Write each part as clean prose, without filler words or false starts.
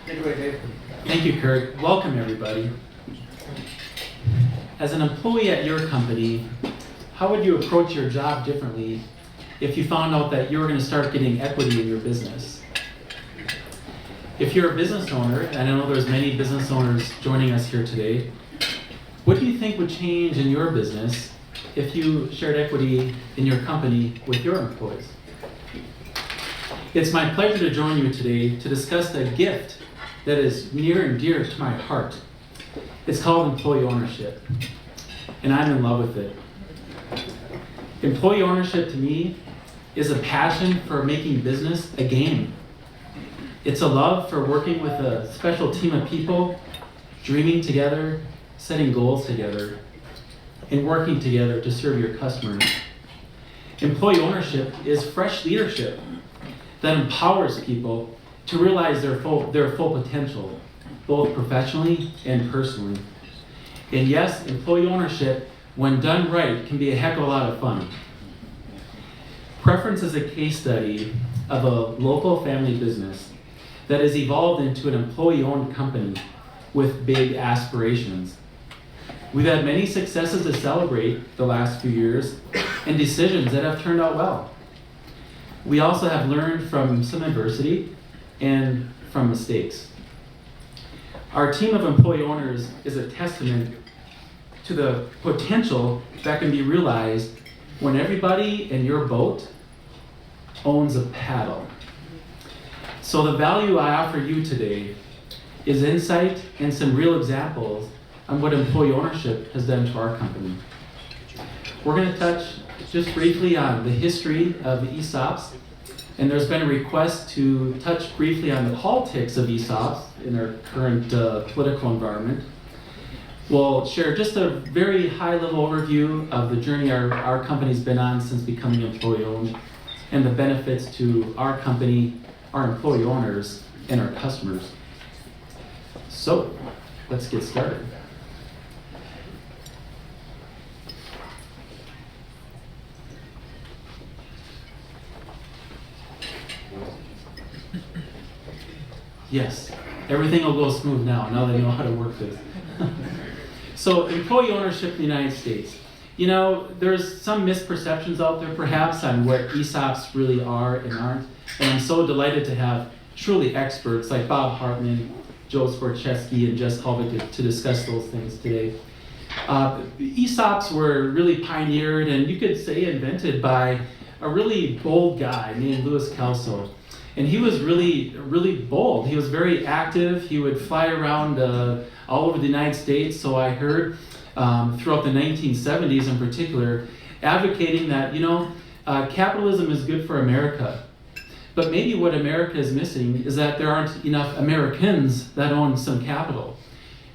Take it away, Dave. Thank you, Kurt. Welcome, everybody. As an employee at your company, how would you approach your job differently if you found out that you were going to start getting equity in your business? If you're a business owner, and I know there's many business owners joining us here today, what do you think would change in your business if you shared equity in your company with your employees? It's my pleasure to join you today to discuss a gift that is near and dear to my heart. It's called employee ownership, and I'm in love with it. Employee ownership to me is a passion for making business a game. It's a love for working with a special team of people, dreaming together, setting goals together, and working together to serve your customers. Employee ownership is fresh leadership that empowers people to realize their full potential, both professionally and personally. And yes, employee ownership, when done right, can be a heck of a lot of fun. Preference is a case study of a local family business that has evolved into an employee-owned company with big aspirations. We've had many successes to celebrate the last few years and decisions that have turned out well. We also have learned from some adversity and from mistakes. Our team of employee owners is a testament to the potential that can be realized when everybody in your boat owns a paddle. So the value I offer you today is insight and some real examples on what employee ownership has done to our company. We're going to touch just briefly on the history of the ESOPs, and there's been a request to touch briefly on the politics of ESOPs in our current political environment. We'll share just a very high-level overview of the journey our company's been on since becoming employee-owned and the benefits to our company, our employee owners, and our customers. So, let's get started. Yes, everything will go smooth now that you know how to work this. So, employee ownership in the United States. You know, there's some misperceptions out there perhaps on what ESOPs really are and aren't. And I'm so delighted to have truly experts like Bob Hartman, Joe Skorczewski, and Jess Hulvik to discuss those things today. ESOPs were really pioneered and you could say invented by a really bold guy named Louis Kelso. And he was really bold. He was very active. He would fly around all over the United States, so I heard, throughout the 1970s in particular, advocating that, capitalism is good for America. But maybe what America is missing is that there aren't enough Americans that own some capital.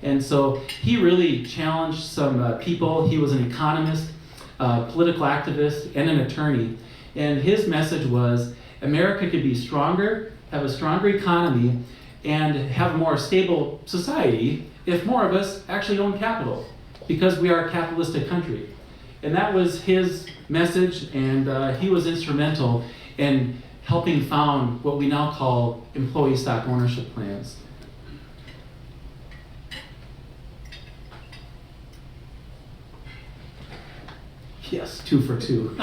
And so he really challenged some people. He was an economist, political activist, and an attorney. And his message was, America could be stronger, have a stronger economy, and have a more stable society if more of us actually own capital, because we are a capitalistic country. And that was his message, and he was instrumental in helping found what we now call employee stock ownership plans. Yes, 2 for 2.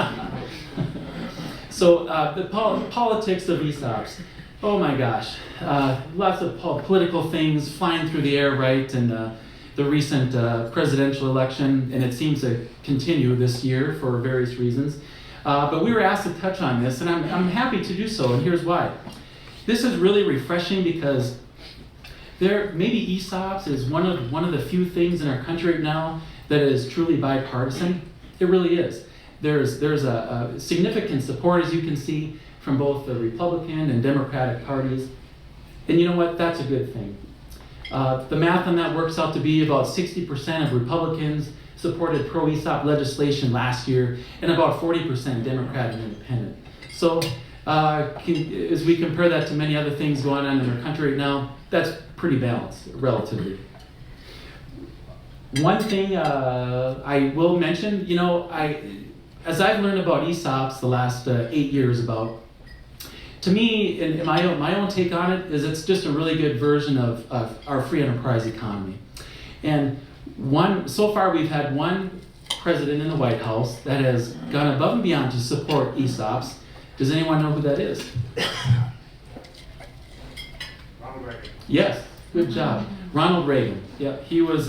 So the politics of ESOPs, oh my gosh, lots of political things flying through the air, right? And the recent presidential election, and it seems to continue this year for various reasons. But we were asked to touch on this, and I'm happy to do so, and here's why. This is really refreshing because maybe ESOPs is one of the few things in our country right now that is truly bipartisan. It really is. There's a significant support, as you can see, from both the Republican and Democratic parties. And you know what? That's a good thing. The math on that works out to be about 60% of Republicans supported pro-ESOP legislation last year, and about 40% Democrat and Independent. So as we compare that to many other things going on in our country right now, that's pretty balanced, relatively. One thing I will mention, as I've learned about ESOPs the last 8 years about, To me, in my own take on it, is it's just a really good version of our free enterprise economy. And so far we've had one president in the White House that has gone above and beyond to support ESOPs. Does anyone know who that is? Ronald Reagan. Yes, good job. Ronald Reagan. Yep, he was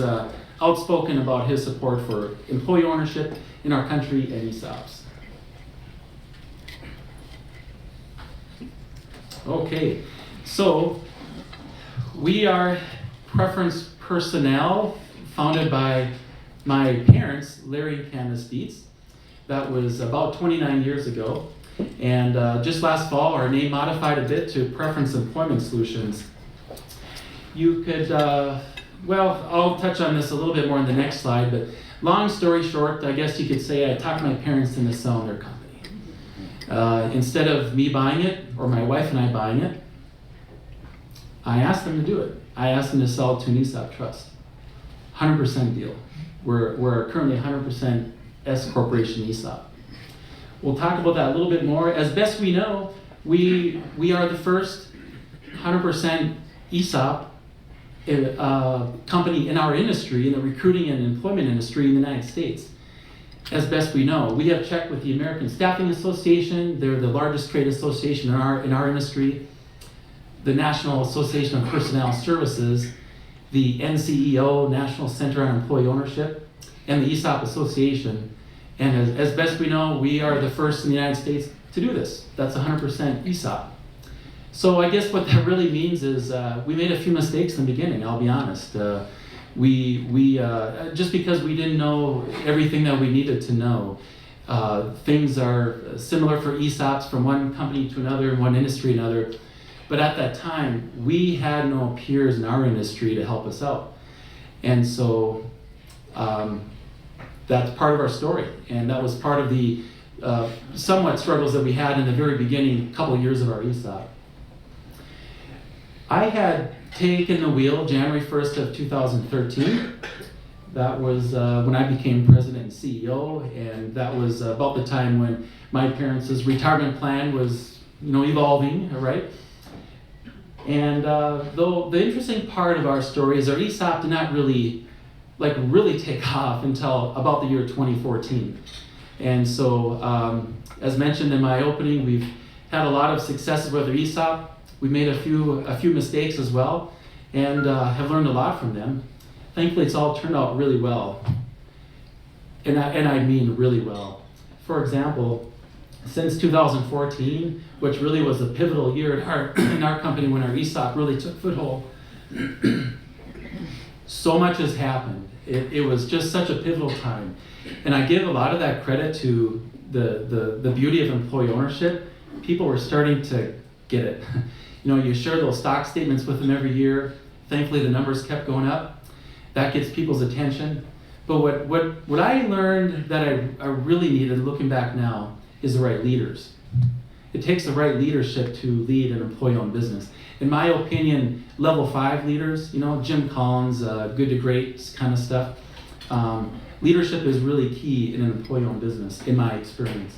outspoken about his support for employee ownership in our country and ESOPs. Okay, so we are Preference Personnel, founded by my parents, Larry and Candace Dietz. That was about 29 years ago. And just last fall, our name modified a bit to Preference Employment Solutions. You could, I'll touch on this a little bit more in the next slide, but long story short, I guess you could say I talked my parents into selling their company. Instead of me buying it, or my wife and I buying it, I asked them to do it. I asked them to sell it to an ESOP trust. 100% deal. We're currently 100% S Corporation ESOP. We'll talk about that a little bit more. As best we know, we are the first 100% ESOP company in our industry, in the recruiting and employment industry in the United States. As best we know, we have checked with the American Staffing Association. They're the largest trade association in our industry. The National Association of Personnel Services, the NCEO, National Center on Employee Ownership, and the ESOP Association. And as best we know, we are the first in the United States to do this. That's 100% ESOP. So I guess what that really means is we made a few mistakes in the beginning, I'll be honest. We just because we didn't know everything that we needed to know. Things are similar for ESOPs from one company to another, one industry to another. But at that time, we had no peers in our industry to help us out. And so that's part of our story. And that was part of the somewhat struggles that we had in the very beginning, couple of years of our ESOP. I had taken the wheel January 1st of 2013. That was when I became president and CEO, and that was about the time when my parents' retirement plan was, evolving, right? And though the interesting part of our story is our ESOP did not really take off until about the year 2014. And so, as mentioned in my opening, we've had a lot of successes with our ESOP. We made a few mistakes as well, and have learned a lot from them. Thankfully, it's all turned out really well, and I mean really well. For example, since 2014, which really was a pivotal year in our company when our ESOP really took foothold, so much has happened. It was just such a pivotal time, and I give a lot of that credit to the beauty of employee ownership. People were starting to get it. You share those stock statements with them every year. Thankfully, the numbers kept going up. That gets people's attention. But what I learned that I really needed, looking back now, is the right leaders. It takes the right leadership to lead an employee-owned business. In my opinion, level 5 leaders, Jim Collins, good to great kind of stuff. Leadership is really key in an employee-owned business, in my experience.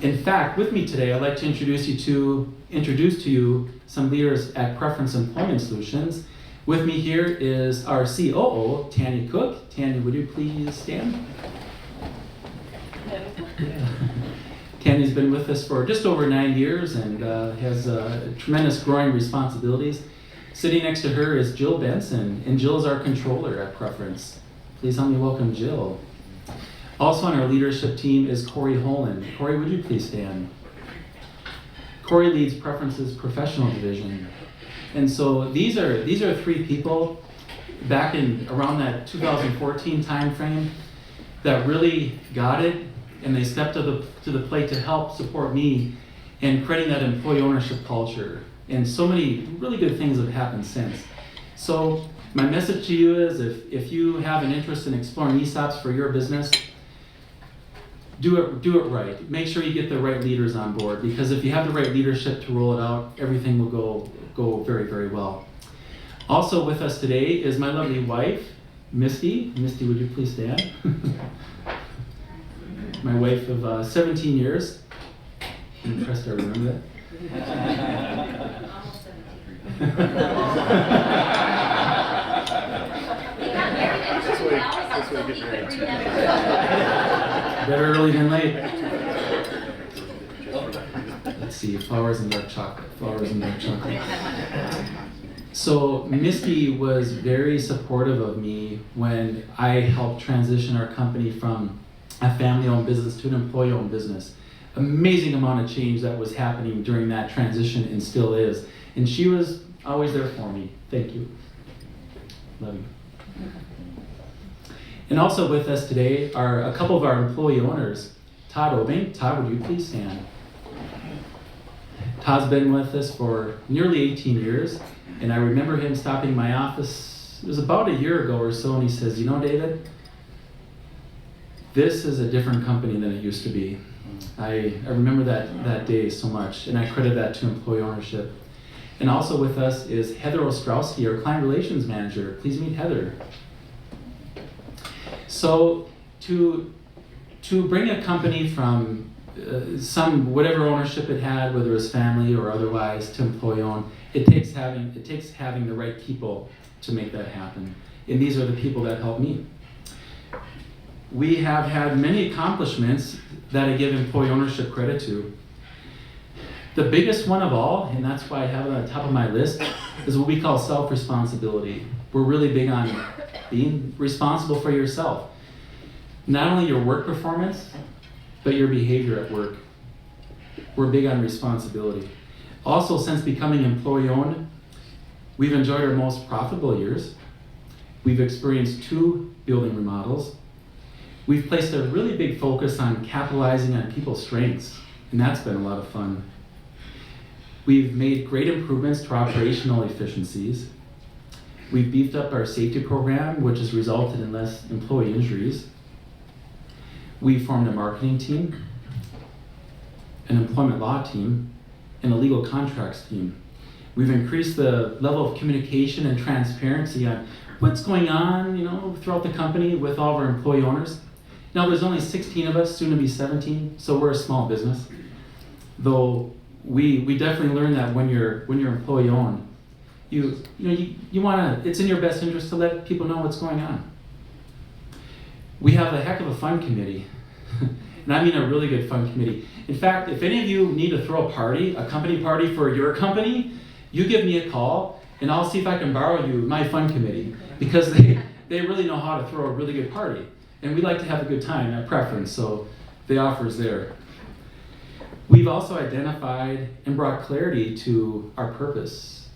In fact, with me today, I'd like to introduce to you some leaders at Preference Employment Solutions. With me here is our COO, Tanny Cook. Tanny, would you please stand? Tanny's been with us for just over 9 years and has tremendous growing responsibilities. Sitting next to her is Jill Benson, and Jill is our controller at Preference. Please help me welcome Jill. Also on our leadership team is Corey Holan. Corey, would you please stand? Corey leads Preference's professional division. And so these are 3 people back in around that 2014 timeframe that really got it, and they stepped to the plate to help support me in creating that employee ownership culture. And so many really good things have happened since. So my message to you is if you have an interest in exploring ESOPs for your business, do it right. Make sure you get the right leaders on board, because if you have the right leadership to roll it out, everything will go very, very well. Also with us today is my lovely wife, Misty. Misty, would you please stand? My wife of 17 years. I'm impressed I remember that. Almost 17. That's why you get married. Better early than late. Let's see, flowers and dark chocolate. Flowers and dark chocolate. So Misty was very supportive of me when I helped transition our company from a family-owned business to an employee-owned business. Amazing amount of change that was happening during that transition and still is. And she was always there for me. Thank you. Love you. And also with us today are a couple of our employee owners. Todd Obing. Todd, would you please stand? Todd's been with us for nearly 18 years. And I remember him stopping my office, it was about a year ago or so, and he says, you know, David, this is a different company than it used to be. I remember that day so much, and I credit that to employee ownership. And also with us is Heather Ostrowski, our client relations manager. Please meet Heather. So to bring a company from some whatever ownership it had, whether it was family or otherwise, to employee owned, it takes having the right people to make that happen. And these are the people that help me. We have had many accomplishments that I give employee ownership credit to. The biggest one of all, and that's why I have it on the top of my list, is what we call self-responsibility. We're really big on being responsible for yourself. Not only your work performance, but your behavior at work. We're big on responsibility. Also, since becoming employee-owned, we've enjoyed our most profitable years. We've experienced 2 building remodels. We've placed a really big focus on capitalizing on people's strengths, and that's been a lot of fun. We've made great improvements to our operational efficiencies. We've beefed up our safety program, which has resulted in less employee injuries. We formed a marketing team, an employment law team, and a legal contracts team. We've increased the level of communication and transparency on what's going on, throughout the company with all of our employee owners. Now there's only 16 of us, soon to be 17, so we're a small business. Though we definitely learned that when you're employee owned, you wanna, it's in your best interest to let people know what's going on. We have a heck of a fun committee. And I mean a really good fun committee. In fact, if any of you need to throw a party, a company party for your company, you give me a call and I'll see if I can borrow you my fun committee, because they really know how to throw a really good party. And we like to have a good time at preference, so the offer is there. We've also identified and brought clarity to our purpose.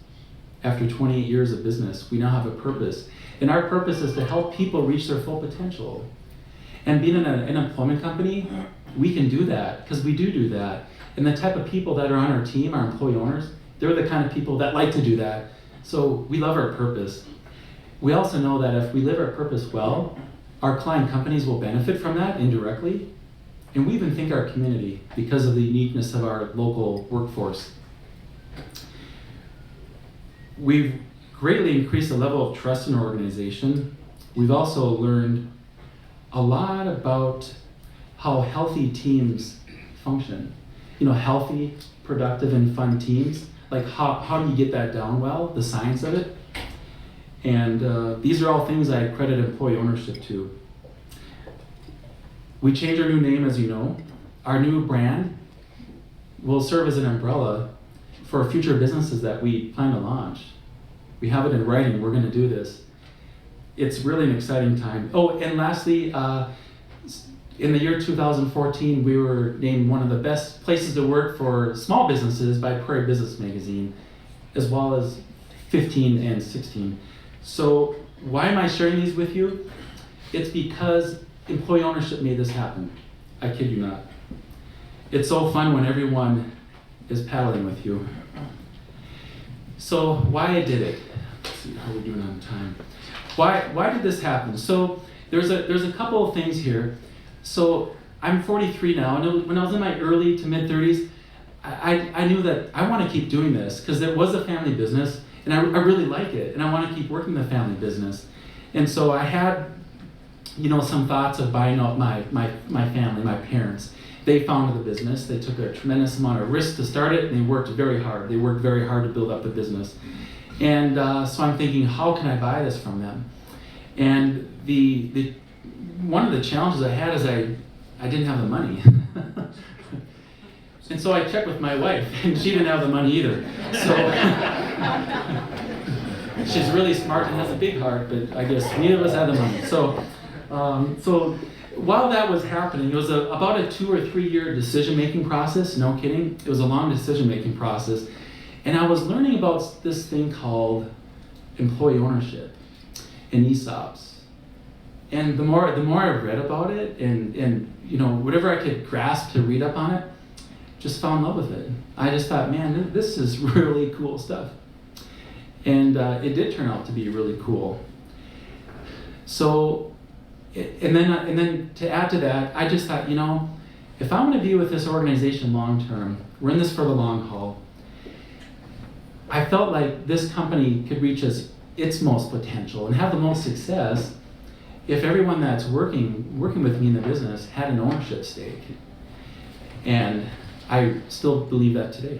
After 28 years of business, we now have a purpose. And our purpose is to help people reach their full potential. And being in an employment company, we can do that, because we do that. And the type of people that are on our team, our employee owners, they're the kind of people that like to do that. So we love our purpose. We also know that if we live our purpose well, our client companies will benefit from that indirectly. And we even thank our community because of the uniqueness of our local workforce. We've greatly increased the level of trust in our organization. We've also learned a lot about how healthy teams function. Healthy, productive, and fun teams. Like how do you get that down well, the science of it? And these are all things I credit employee ownership to. We changed our new name, as you know. Our new brand will serve as an umbrella for future businesses that we plan to launch. We have it in writing, we're gonna do this. It's really an exciting time. Oh, and lastly, in the year 2014, we were named one of the best places to work for small businesses by Prairie Business Magazine, as well as 15 and 16. So why am I sharing these with you? It's because employee ownership made this happen. I kid you not. It's so fun when everyone is paddling with you. So why I did it? Let's see how we're doing on time. Why did this happen? So there's a couple of things here. So I'm 43 now, and when I was in my early to mid 30s, I knew that I want to keep doing this because it was a family business, and I really like it, and I want to keep working the family business. And so I had, some thoughts of buying out my family, my parents. They founded the business. They took a tremendous amount of risk to start it, and they worked very hard. They worked very hard to build up the business. And so I'm thinking, how can I buy this from them? And the one of the challenges I had is I didn't have the money. And so I checked with my wife, and she didn't have the money either. So she's really smart and has a big heart, but I guess neither of us had the money. So while that was happening, it was about a 2 or 3 year decision-making process, no kidding. It was a long decision-making process. And I was learning about this thing called employee ownership and ESOPs. And the more I read about it and whatever I could grasp to read up on it, just fell in love with it. I just thought, man, this is really cool stuff. And it did turn out to be really cool. So, and then to add to that, I just thought, if I'm going to be with this organization long term, we're in this for the long haul. I felt like this company could reach its most potential and have the most success if everyone that's working with me in the business had an ownership stake. And I still believe that today.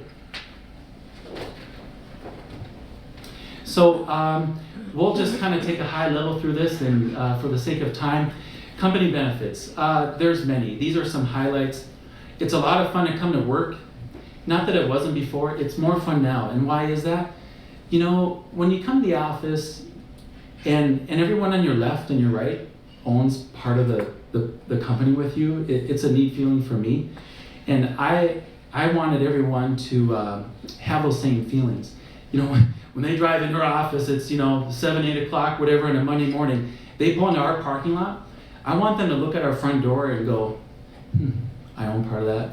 So we'll just kind of take a high level through this, and for the sake of time, company benefits. There's many. These are some highlights. It's a lot of fun to come to work. Not that it wasn't before, it's more fun now. And why is that? When you come to the office and everyone on your left and your right owns part of the company with you, it's a neat feeling for me. And I wanted everyone to have those same feelings. When they drive into our office, it's 7, 8 o'clock, whatever, on a Monday morning, they pull into our parking lot. I want them to look at our front door and go, I own part of that.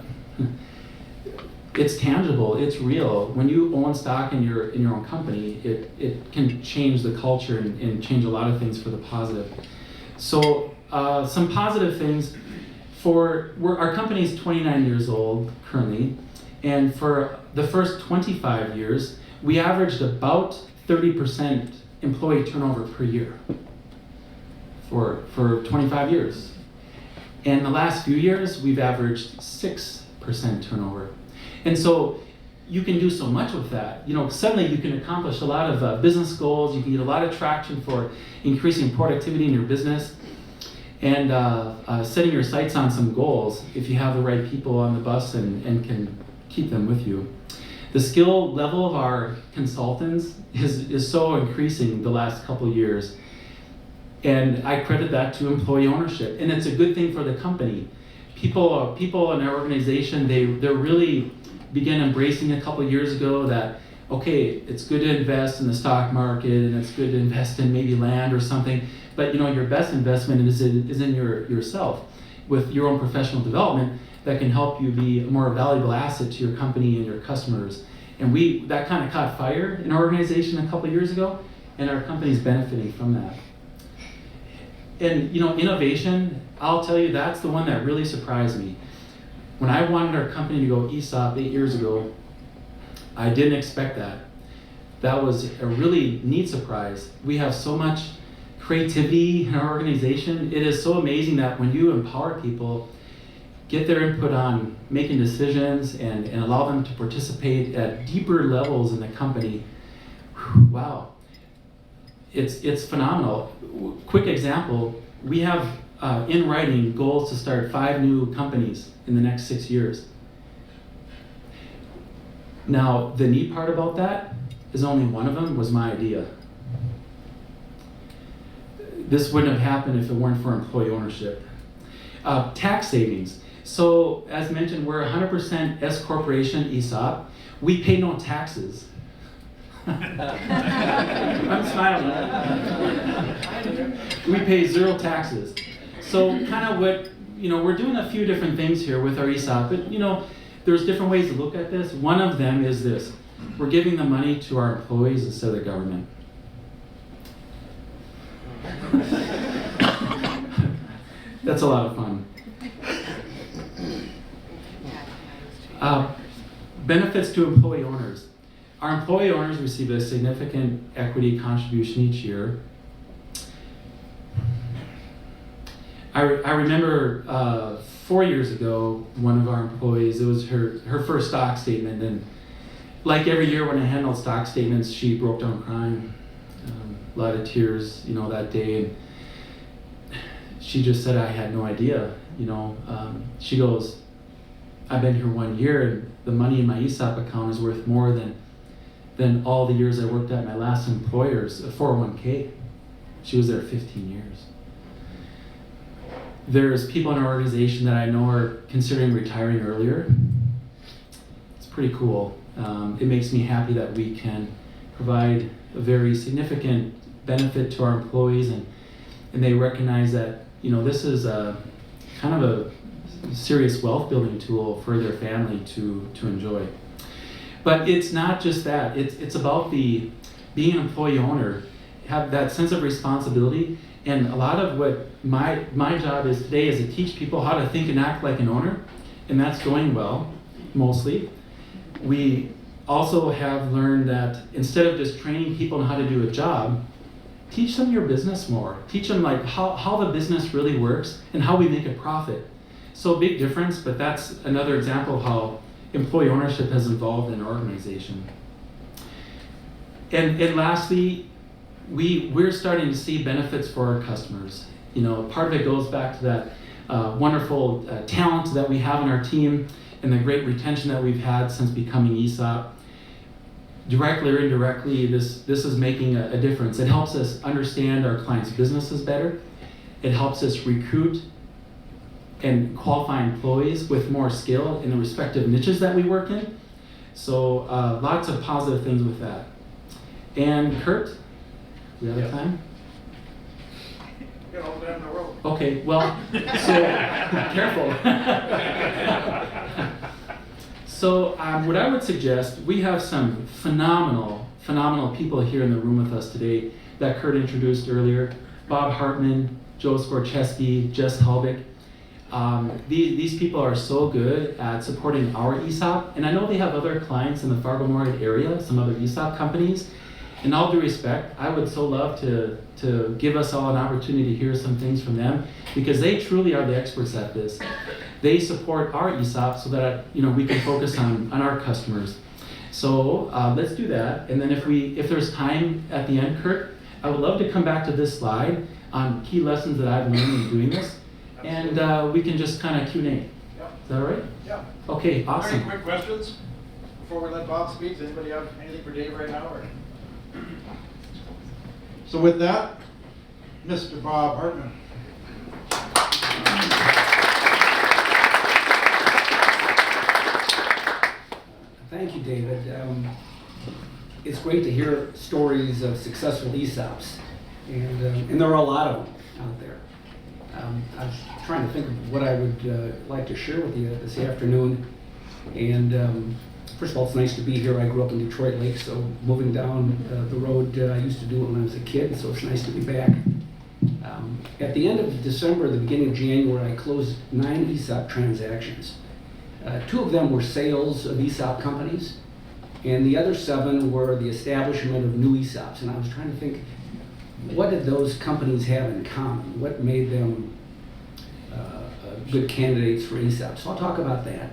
It's tangible, it's real. When you own stock in your own company, it can change the culture and change a lot of things for the positive. So some positive things. Our company is 29 years old currently, and for the first 25 years, we averaged about 30% employee turnover per year for 25 years. And the last few years, we've averaged 6% turnover. And so you can do so much with that. Suddenly you can accomplish a lot of business goals. You can get a lot of traction for increasing productivity in your business and setting your sights on some goals if you have the right people on the bus and can keep them with you. The skill level of our consultants is so increasing the last couple of years. And I credit that to employee ownership. And it's a good thing for the company. People in our organization, they really began embracing a couple of years ago that, okay, it's good to invest in the stock market and it's good to invest in maybe land or something, but your best investment is in yourself with your own professional development that can help you be a more valuable asset to your company and your customers. And that kind of caught fire in our organization a couple of years ago, and our company's benefiting from that. And innovation, I'll tell you, that's the one that really surprised me. When I wanted our company to go ESOP 8 years ago, I didn't expect that. That was a really neat surprise. We have so much creativity in our organization. It is so amazing that when you empower people, get their input on making decisions and allow them to participate at deeper levels in the company, wow, it's phenomenal. Quick example, we have in writing goals to start 5 new companies in the next 6 years. Now, the neat part about that is only one of them was my idea. This wouldn't have happened if it weren't for employee ownership. Tax savings. So, as mentioned, we're 100% S Corporation ESOP. We pay no taxes. I'm smiling. We pay 0 taxes. So, kind of what, we're doing a few different things here with our ESOP, but, there's different ways to look at this. One of them is this. We're giving the money to our employees instead of the government. That's a lot of fun. Benefits to employee owners. Our employee owners receive a significant equity contribution each year. I remember 4 years ago, one of our employees, it was her first stock statement, and like every year when I handled stock statements, she broke down crying, a lot of tears, that day, and she just said, I had no idea, she goes, I've been here 1 year, and the money in my ESOP account is worth more than all the years I worked at my last employer's 401k. She was there 15 years. There's people in our organization that I know are considering retiring earlier. It's pretty cool. It makes me happy that we can provide a very significant benefit to our employees, and they recognize that this is a kind of a serious wealth building tool for their family to enjoy. But it's not just that. It's about being an employee owner, have that sense of responsibility. And a lot of what my job is today is to teach people how to think and act like an owner, and that's going well, mostly. We also have learned that instead of just training people on how to do a job, teach them your business more. Teach them like how the business really works and how we make a profit. So big difference, but that's another example of how employee ownership has evolved in our organization. And lastly, we're starting to see benefits for our customers. Part of it goes back to that wonderful talent that we have in our team and the great retention that we've had since becoming ESOP. Directly or indirectly, this is making a difference. It helps us understand our clients' businesses better. It helps us recruit and qualify employees with more skill in the respective niches that we work in. So lots of positive things with that. And Kurt, we have time? You got all the time in the world. Okay, well, so careful. So what I would suggest, we have some phenomenal people here in the room with us today that Kurt introduced earlier. Bob Hartman, Joe Skorcheski, Jess Halbeck. These people are so good at supporting our ESOP, and I know they have other clients in the Fargo-Moorhead area, some other ESOP companies. In all due respect, I would so love to give us all an opportunity to hear some things from them, because they truly are the experts at this. They support our ESOP so that we can focus on our customers. So let's do that, and then if there's time at the end, Kurt, I would love to come back to this slide on key lessons that I've learned in doing this, and we can just kind of Q&A. Yep. Is that all right? Yeah. Okay, awesome. Any quick questions before we let Bob speak? Does anybody have anything for Dave right now? Or? So with that, Mr. Bob Hartman. Thank you, David. It's great to hear stories of successful ESOPs, and there are a lot of them out there. I was trying to think of what I would like to share with you this afternoon, and first of all, it's nice to be here. I grew up in Detroit Lake, so moving down the road, I used to do it when I was a kid, so it's nice to be back. At the end of December, the beginning of January, I closed 9 ESOP transactions. 2 of them were sales of ESOP companies, and the other 7 were the establishment of new ESOPs. And I was trying to think, what did those companies have in common? What made them good candidates for ESOP? So I'll talk about that.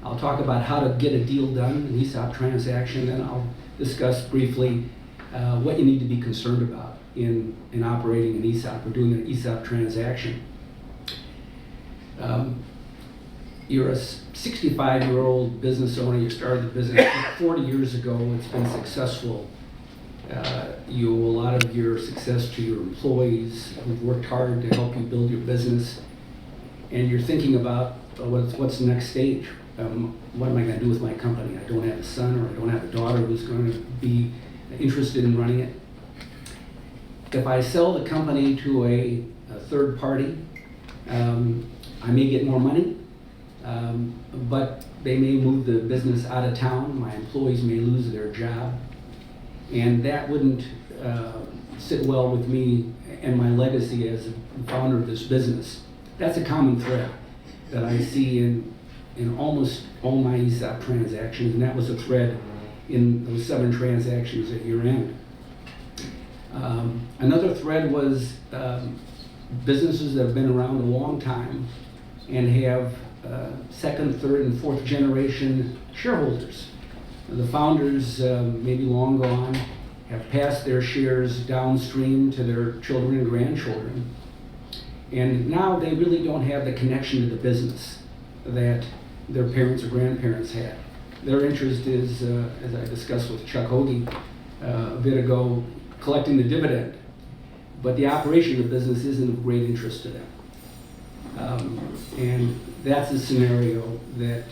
I'll talk about how to get a deal done, an ESOP transaction, and I'll discuss briefly what you need to be concerned about in operating an ESOP or doing an ESOP transaction. You're a 65-year-old business owner. You started the business 40 years ago. It's been successful. You owe a lot of your success to your employees who've worked hard to help you build your business. And you're thinking about what's the next stage. What am I going to do with my company? I don't have a son or I don't have a daughter who's going to be interested in running it. If I sell the company to a third party, I may get more money, but they may move the business out of town. My employees may lose their job, and that wouldn't sit well with me and my legacy as a founder of this business. That's a common thread that I see in almost all my ESOP transactions, and that was a thread in those 7 transactions at year end. Another thread was businesses that have been around a long time and have second, third, and fourth generation shareholders. The founders may be long gone, have passed their shares downstream to their children and grandchildren, and now they really don't have the connection to the business that their parents or grandparents had. Their interest is, as I discussed with Chuck Hoagie a bit ago, collecting the dividend, but the operation of the business isn't of great interest to them. And that's a scenario that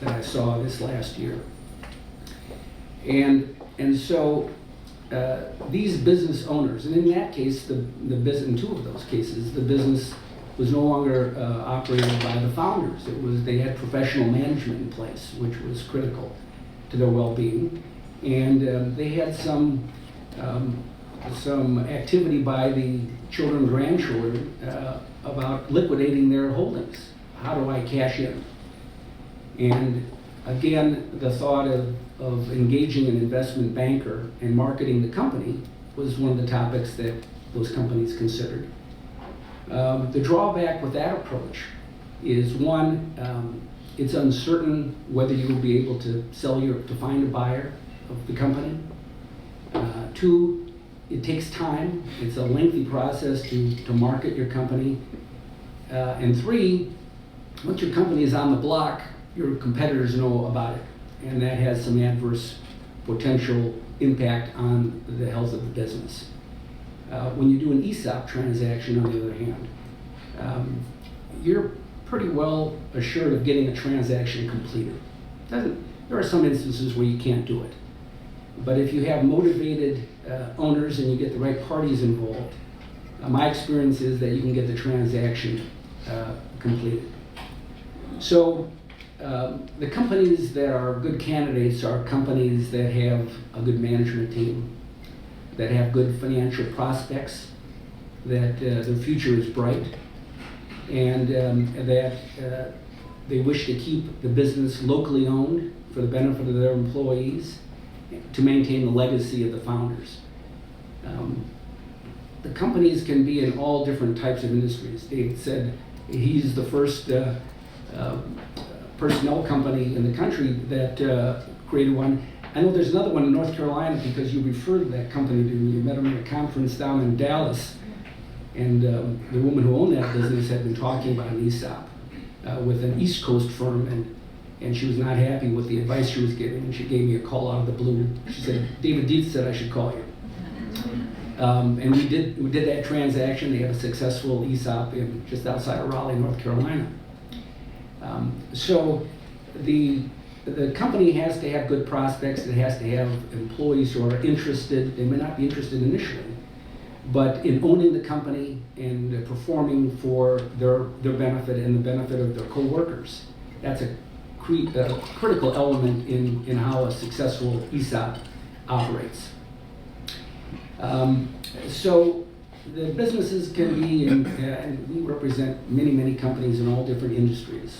I saw this last year. And so these business owners, and in that case, in two of those cases, the business was no longer operated by the founders. They had professional management in place, which was critical to their well-being, and they had some activity by the children and grandchildren about liquidating their holdings. How do I cash in? And again, the thought of engaging an investment banker and marketing the company was one of the topics that those companies considered. The drawback with that approach is one, it's uncertain whether you will be able to find a buyer of the company. Two, it takes time. It's a lengthy process to market your company. And three, once your company is on the block, your competitors know about it, and that has some adverse potential impact on the health of the business. When you do an ESOP transaction, on the other hand, you're pretty well assured of getting a transaction completed. There are some instances where you can't do it. But if you have motivated owners and you get the right parties involved, my experience is that you can get the transaction completed. So the companies that are good candidates are companies that have a good management team, that have good financial prospects, that their future is bright, and that they wish to keep the business locally owned for the benefit of their employees, to maintain the legacy of the founders. The companies can be in all different types of industries. Dave said he's the first personnel company in the country that created one. I know there's another one in North Carolina because you referred that company to me. You met them at a conference down in Dallas, and the woman who owned that business had been talking about an ESOP with an East Coast firm, and she was not happy with the advice she was getting, and she gave me a call out of the blue. She said, David Dietz said I should call you. And we did that transaction. They had a successful ESOP just outside of Raleigh, North Carolina. So the company has to have good prospects. It has to have employees who are interested. They may not be interested initially, but in owning the company and performing for their benefit and the benefit of their co-workers. That's a critical element in how a successful ESOP operates. So the businesses can be, and we represent many companies in all different industries.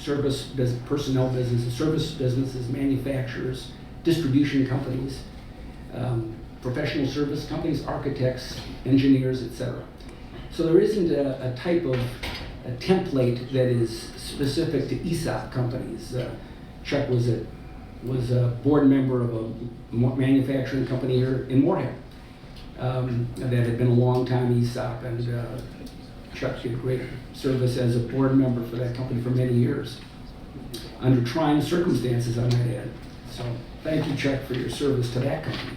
Personnel businesses, service businesses, manufacturers, distribution companies, professional service companies, architects, engineers, etc. So there isn't a type of a template that is specific to ESOP companies. Chuck was a board member of a manufacturing company here in Moorhead that had been a long time ESOP, and Chuck did great service as a board member for that company for many years, under trying circumstances, I might add. So thank you, Chuck, for your service to that company.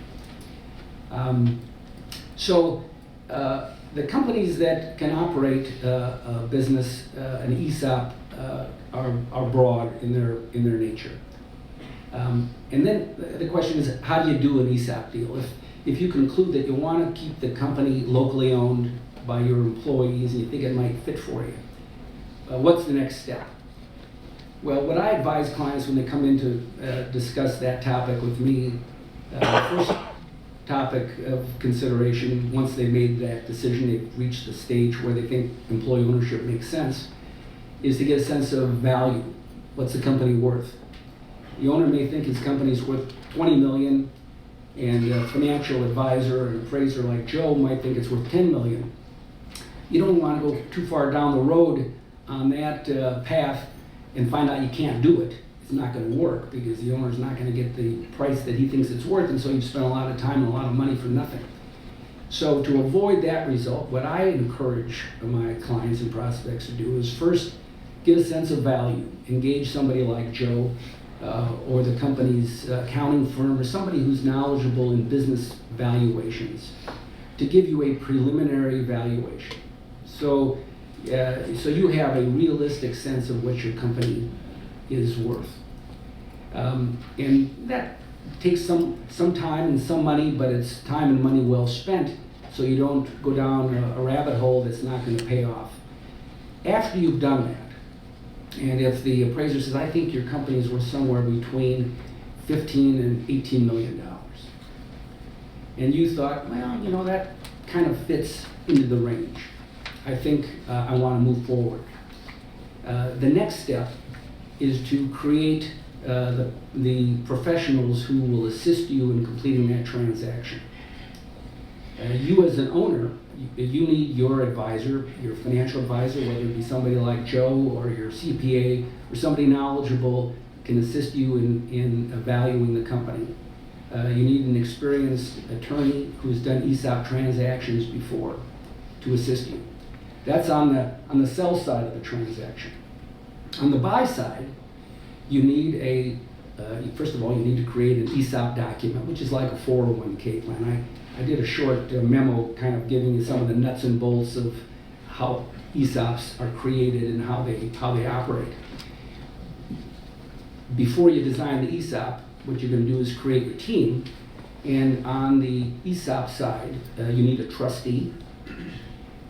The companies that can operate a business, an ESOP, are broad in their nature. And then the question is, how do you do an ESOP deal? If you conclude that you want to keep the company locally owned by your employees and you think it might fit for you, what's the next step? Well, what I advise clients when they come in to discuss that topic with me, first topic of consideration, once they made that decision, they've reached the stage where they think employee ownership makes sense, is to get a sense of value. What's the company worth? The owner may think his company's worth $20 million, and a financial advisor and appraiser like Joe might think it's worth $10 million. You don't want to go too far down the road on that path and find out you can't do it, it's not going to work because the owner's not going to get the price that he thinks it's worth, and so you've spent a lot of time and a lot of money for nothing. So to avoid that result, what I encourage my clients and prospects to do is first get a sense of value. Engage somebody like Joe or the company's accounting firm or somebody who's knowledgeable in business valuations to give you a preliminary valuation. So you have a realistic sense of what your company is worth. And that takes some time and some money, but it's time and money well spent, so you don't go down a rabbit hole that's not going to pay off. After you've done that, and if the appraiser says, I think your company is worth somewhere between $15 and $18 million, and you thought, well, you know, that kind of fits into the range. I think I want to move forward. The next step is to create the professionals who will assist you in completing that transaction. You as an owner, you need your advisor, your financial advisor, whether it be somebody like Joe or your CPA or somebody knowledgeable can assist you in valuing the company. You need an experienced attorney who's done ESOP transactions before to assist you. That's on the sell side of the transaction. On the buy side, you need first of all, you need to create an ESOP document, which is like a 401k plan. I did a short memo kind of giving you some of the nuts and bolts of how ESOPs are created and how they operate. Before you design the ESOP, what you're going to do is create your team. And on the ESOP side, you need a trustee.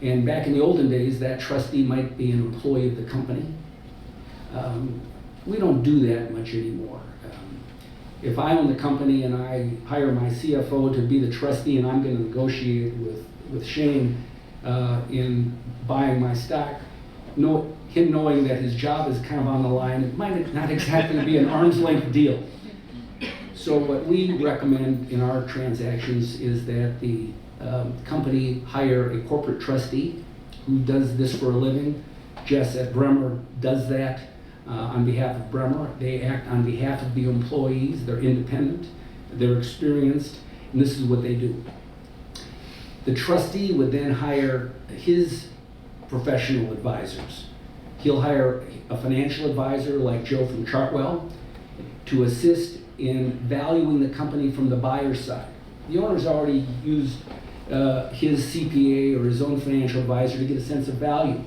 And back in the olden days, that trustee might be an employee of the company. We don't do that much anymore. If I own the company and I hire my CFO to be the trustee and I'm going to negotiate with Shane in buying my stock, him knowing that his job is kind of on the line, it might not exactly be an arm's length deal. So what we recommend in our transactions is that the company hire a corporate trustee who does this for a living. Jess at Bremer does that on behalf of Bremer. They act on behalf of the employees. They're independent, they're experienced, and this is what they do. The trustee would then hire his professional advisors. He'll hire a financial advisor like Joe from Chartwell to assist in valuing the company from the buyer's side. The owner's already used his CPA or his own financial advisor to get a sense of value.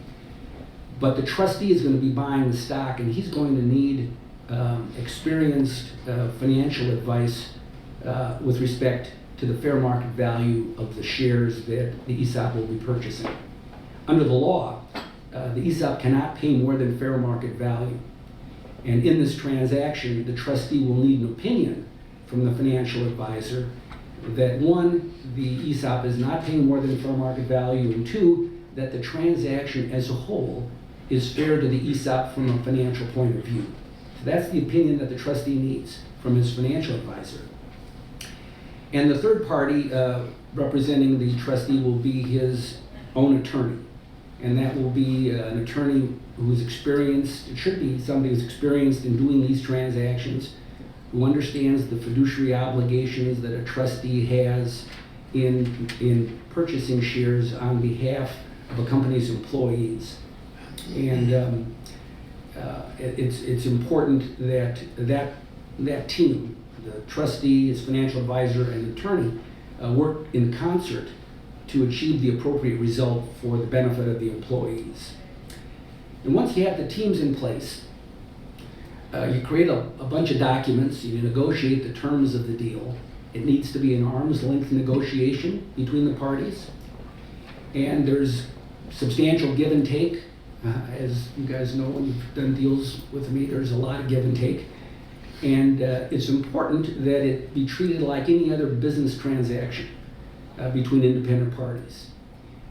But the trustee is going to be buying the stock, and he's going to need experienced financial advice with respect to the fair market value of the shares that the ESOP will be purchasing. Under the law, the ESOP cannot pay more than fair market value. And in this transaction, the trustee will need an opinion from the financial advisor that one, the ESOP is not paying more than fair market value, and two, that the transaction as a whole is fair to the ESOP from a financial point of view. So that's the opinion that the trustee needs from his financial advisor. And the third party representing the trustee will be his own attorney. And that will be an attorney who's experienced, it should be somebody who's experienced in doing these transactions, who understands the fiduciary obligations that a trustee has in purchasing shares on behalf of a company's employees. And it's important that team, the trustee, his financial advisor, and attorney work in concert to achieve the appropriate result for the benefit of the employees. And once you have the teams in place, you create a bunch of documents, you negotiate the terms of the deal. It needs to be an arm's length negotiation between the parties. And there's substantial give and take. As you guys know, when you've done deals with me, there's a lot of give and take. And it's important that it be treated like any other business transaction between independent parties.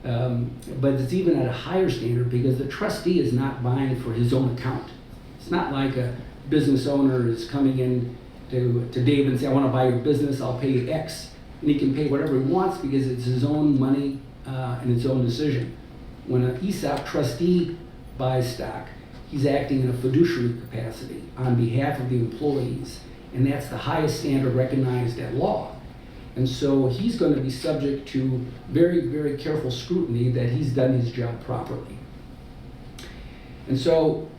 But it's even at a higher standard because the trustee is not buying for his own account. It's not like a business owner is coming in to David and say, I want to buy your business, I'll pay you X. And he can pay whatever he wants because it's his own money and his own decision. When an ESOP trustee buys stock, he's acting in a fiduciary capacity on behalf of the employees, and that's the highest standard recognized at law. And so he's going to be subject to very, very careful scrutiny that he's done his job properly. And so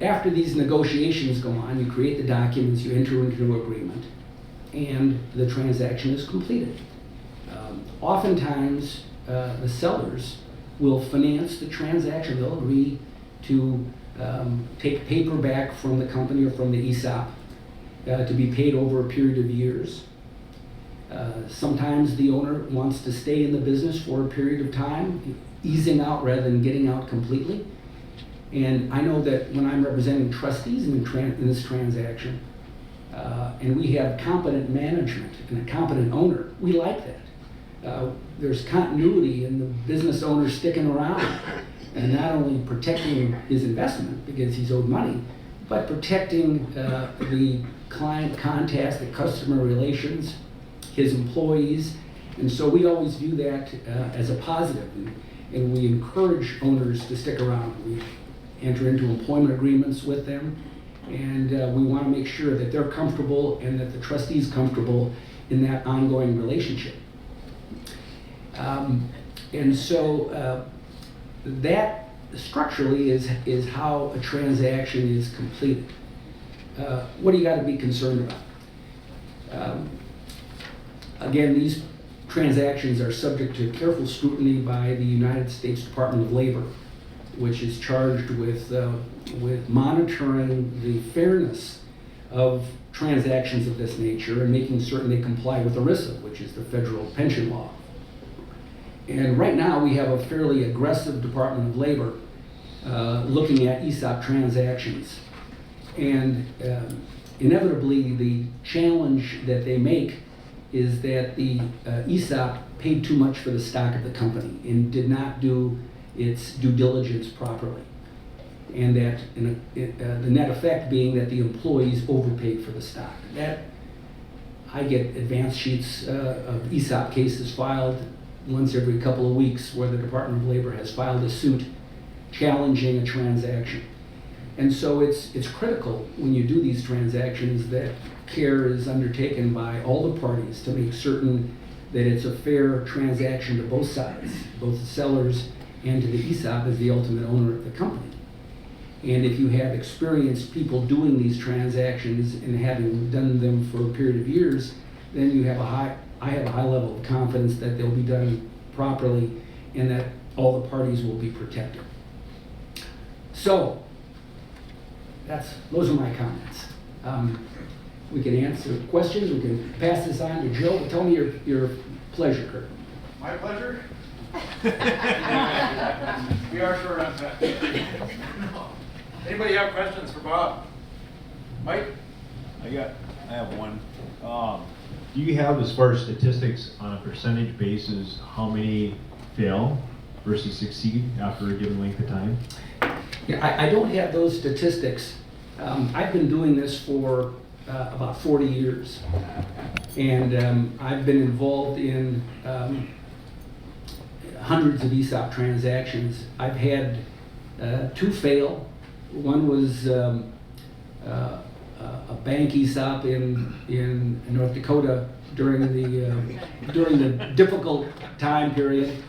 after these negotiations go on, you create the documents, you enter into an agreement, and the transaction is completed. Oftentimes, the sellers will finance the transaction. They'll agree to take paper back from the company or from the ESOP to be paid over a period of years. Sometimes the owner wants to stay in the business for a period of time, easing out rather than getting out completely. And I know that when I'm representing trustees in this transaction, and we have competent management and a competent owner, we like that. There's continuity in the business owner sticking around and not only protecting his investment because he's owed money, but protecting the client contacts, the customer relations, his employees. And so we always view that as a positive, and we encourage owners to stick around. We enter into employment agreements with them, and we want to make sure that they're comfortable and that the trustee's comfortable in that ongoing relationship. And so that structurally is how a transaction is completed. What do you got to be concerned about? Again, these transactions are subject to careful scrutiny by the United States Department of Labor, which is charged with monitoring the fairness of transactions of this nature and making certain they comply with ERISA, which is the federal pension law. And right now we have a fairly aggressive Department of Labor looking at ESOP transactions. And inevitably the challenge that they make is that the ESOP paid too much for the stock of the company and did not do its due diligence properly. And that the net effect being that the employees overpaid for the stock. That I get advance sheets of ESOP cases filed once every couple of weeks where the Department of Labor has filed a suit challenging a transaction. And so it's critical when you do these transactions that care is undertaken by all the parties to make certain that it's a fair transaction to both sides, both the sellers and to the ESOP as the ultimate owner of the company. And if you have experienced people doing these transactions and having done them for a period of years, then you have I have a high level of confidence that they'll be done properly and that all the parties will be protected. So, those are my comments. We can answer questions, we can pass this on to Jill. Tell me your pleasure, Kurt. My pleasure. We are short on time. Anybody have questions for Bob? Mike? I have one. Do you have, as far as statistics on a percentage basis, how many fail versus succeed after a given length of time? Yeah, I don't have those statistics. I've been doing this for about 40 years, and I've been involved in hundreds of ESOP transactions. I've had 2 fail. One was a bank ESOP in North Dakota during the difficult time period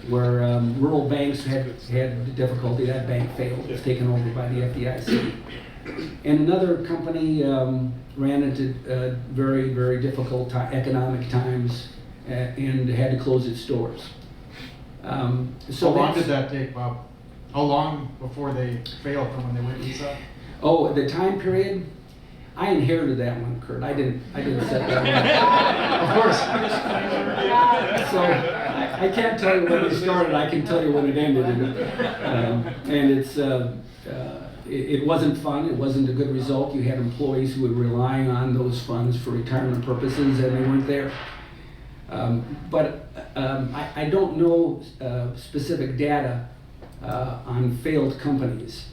where rural banks had difficulty. That bank failed. It was taken over by the FDIC. And another company ran into very, very difficult economic times and had to close its doors. So how long did that take, Bob? How long before they failed from when they went ESOP? Oh, the time period? I inherited that one, Kurt. I didn't set that one. Of course. So I can't tell you when it started. I can tell you when it ended. And it wasn't fun. It wasn't a good result. You had employees who were relying on those funds for retirement purposes, and they weren't there. But I don't know specific data on failed companies.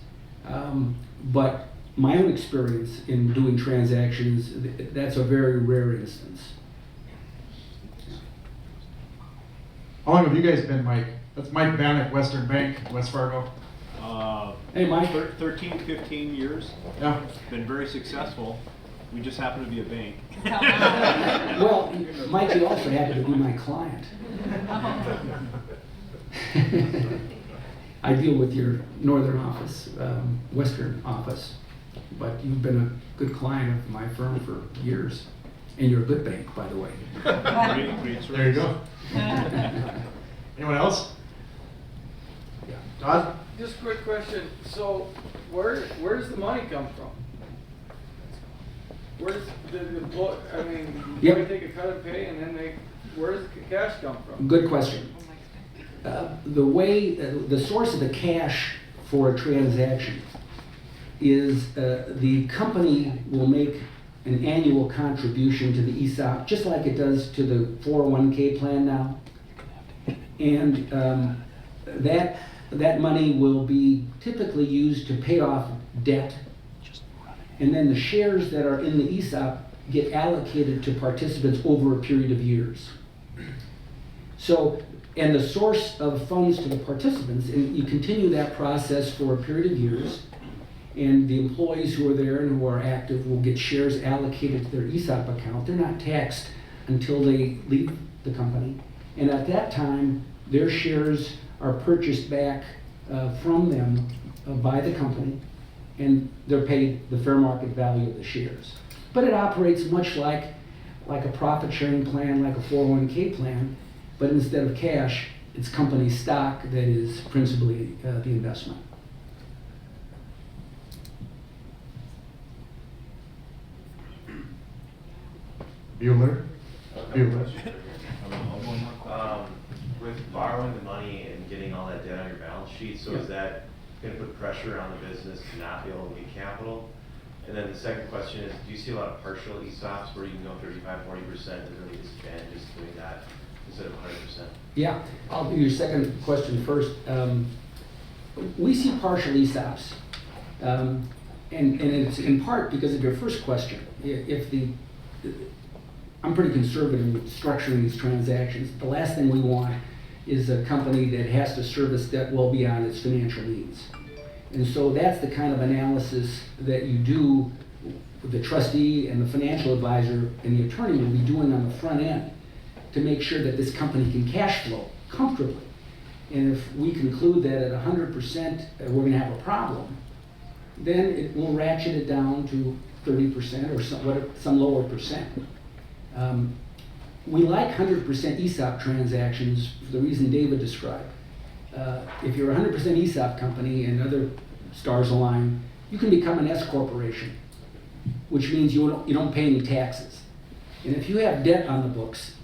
But my own experience in doing transactions, that's a very rare instance. How long have you guys been, Mike? That's Mike Bannock, Western Bank, West Fargo. Hey, Mike. 13, 15 years, Yeah. been very successful. We just happen to be a bank. Well, Mike, you also happen to be my client. I deal with your northern office, western office, but you've been a good client of my firm for years. And you're a good bank, by the way. Great There you go. Anyone else? Yeah. Todd? Just a quick question, so where does the money come from? Where's I mean, Yep. they take a cut of pay and then where does the cash come from? Good question. The source of the cash for a transaction is the company will make an annual contribution to the ESOP, just like it does to the 401k plan now. And that money will be typically used to pay off debt. And then the shares that are in the ESOP get allocated to participants over a period of years. So, and the source of funds to the participants, and you continue that process for a period of years, and the employees who are there and who are active will get shares allocated to their ESOP account. They're not taxed until they leave the company. And at that time, their shares are purchased back from them by the company, and they're paid the fair market value of the shares. But it operates much like a profit sharing plan, like a 401k plan, but instead of cash, it's company stock that is principally the investment. Bueller? Bueller. With borrowing the money and getting all that debt on your balance sheet, so is that going to put pressure on the business to not be able to get capital? And then the second question is, do you see a lot of partial ESOPs where you can go 35, 40% and really disadvantages doing that instead of 100%? Yeah, I'll do your second question first. We see partial ESOPs, and it's in part because of your first question. I'm pretty conservative with structuring these transactions. The last thing we want is a company that has to service debt well beyond its financial needs. And so that's the kind of analysis that you do, the trustee and the financial advisor and the attorney will be doing on the front end to make sure that this company can cash flow comfortably. And if we conclude that at 100% we're going to have a problem, then it will ratchet it down to 30% or some lower percent. We like 100% ESOP transactions for the reason David described. If you're a 100% ESOP company and other stars align, you can become an S corporation, which means you don't pay any taxes. And if you have debt on the books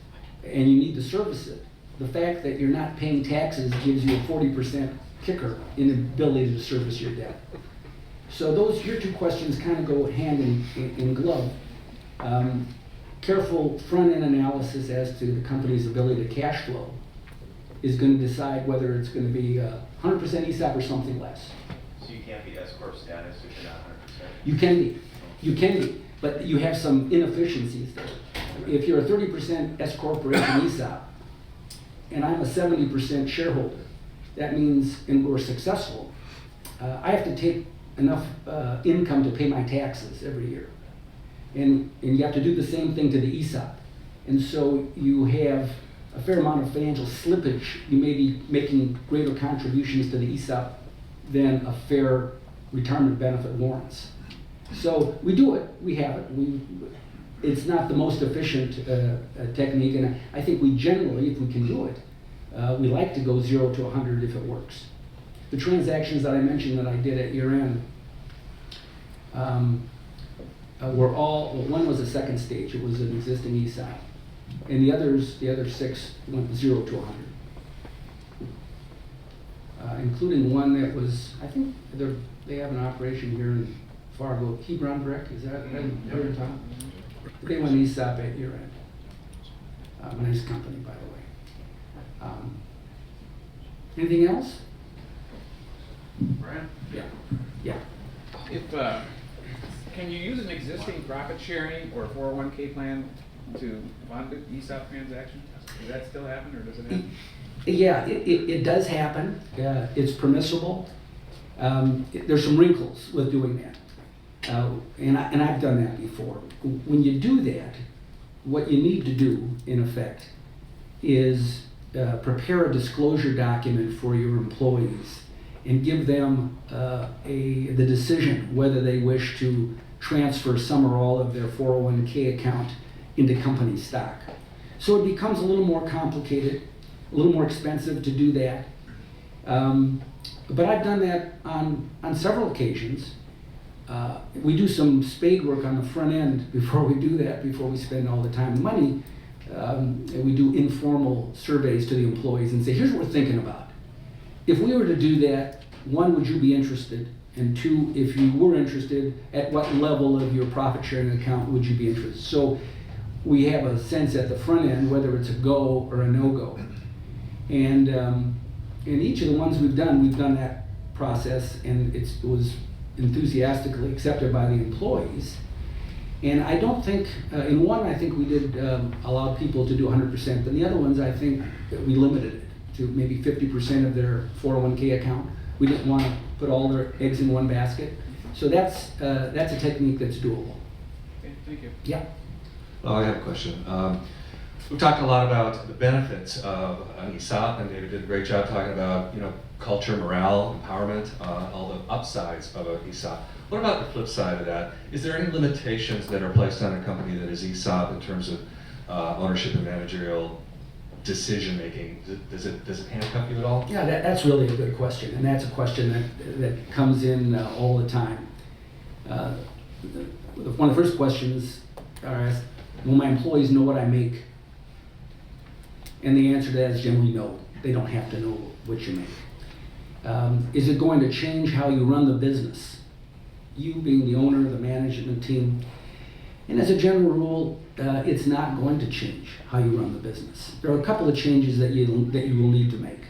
and you need to service it, the fact that you're not paying taxes gives you a 40% kicker in the ability to service your debt. So your two questions kind of go hand in glove. Careful front-end analysis as to the company's ability to cash flow is going to decide whether it's going to be 100% ESOP or something less. So you can't be S Corp status if you're not 100%? You can be, but you have some inefficiencies there. If you're a 30% S corporation ESOP, and I'm a 70% shareholder, that means, and we're successful, I have to take enough income to pay my taxes every year. And you have to do the same thing to the ESOP. And so you have a fair amount of financial slippage. You may be making greater contributions to the ESOP than a fair retirement benefit warrants. So we do it, we have it. It's not the most efficient technique, and I think we generally, if we can do it, we like to go 0 to 100 if it works. The transactions that I mentioned that I did at year end, one was a second stage, it was an existing ESOP. And the other 6 went 0 to 100. Including one that was, I think they have an operation here in Fargo, Hebron Brick, is that where you're talking? They went ESOP at year end. Nice company, by the way. Anything else? Brian? Yeah. Can you use an existing profit sharing or 401k plan to fund an ESOP transaction? Does that still happen or does it happen? Yeah, it does happen. It's permissible. There's some wrinkles with doing that. And I've done that before. When you do that, what you need to do, in effect, is prepare a disclosure document for your employees and give them the decision whether they wish to transfer some or all of their 401k account into company stock. So it becomes a little more complicated, a little more expensive to do that. But I've done that on several occasions. We do some spade work on the front end before we do that, before we spend all the time and money. And we do informal surveys to the employees and say, here's what we're thinking about. If we were to do that, one, would you be interested? And two, if you were interested, at what level of your profit sharing account would you be interested? So we have a sense at the front end whether it's a go or a no-go. And in each of the ones we've done that process, and it was enthusiastically accepted by the employees. And I don't think, in one I think we did allow people to do 100%, but in the other ones I think that we limited it to maybe 50% of their 401k account. We didn't want to put all their eggs in one basket. So that's a technique that's doable. Okay, thank you. Yeah. Well, I have a question. We've talked a lot about the benefits of an ESOP, and David did a great job talking about, culture, morale, empowerment, all the upsides of an ESOP. What about the flip side of that? Is there any limitations that are placed on a company that is ESOP in terms of ownership and managerial decision making? Does it handcuff you at all? Yeah, that's really a good question, and that's a question that comes in all the time. One of the first questions are asked, will my employees know what I make? And the answer to that is generally no. They don't have to know what you make. Is it going to change how you run the business? You being the owner, the management team. And as a general rule, it's not going to change how you run the business. There are a couple of changes that you will need to make.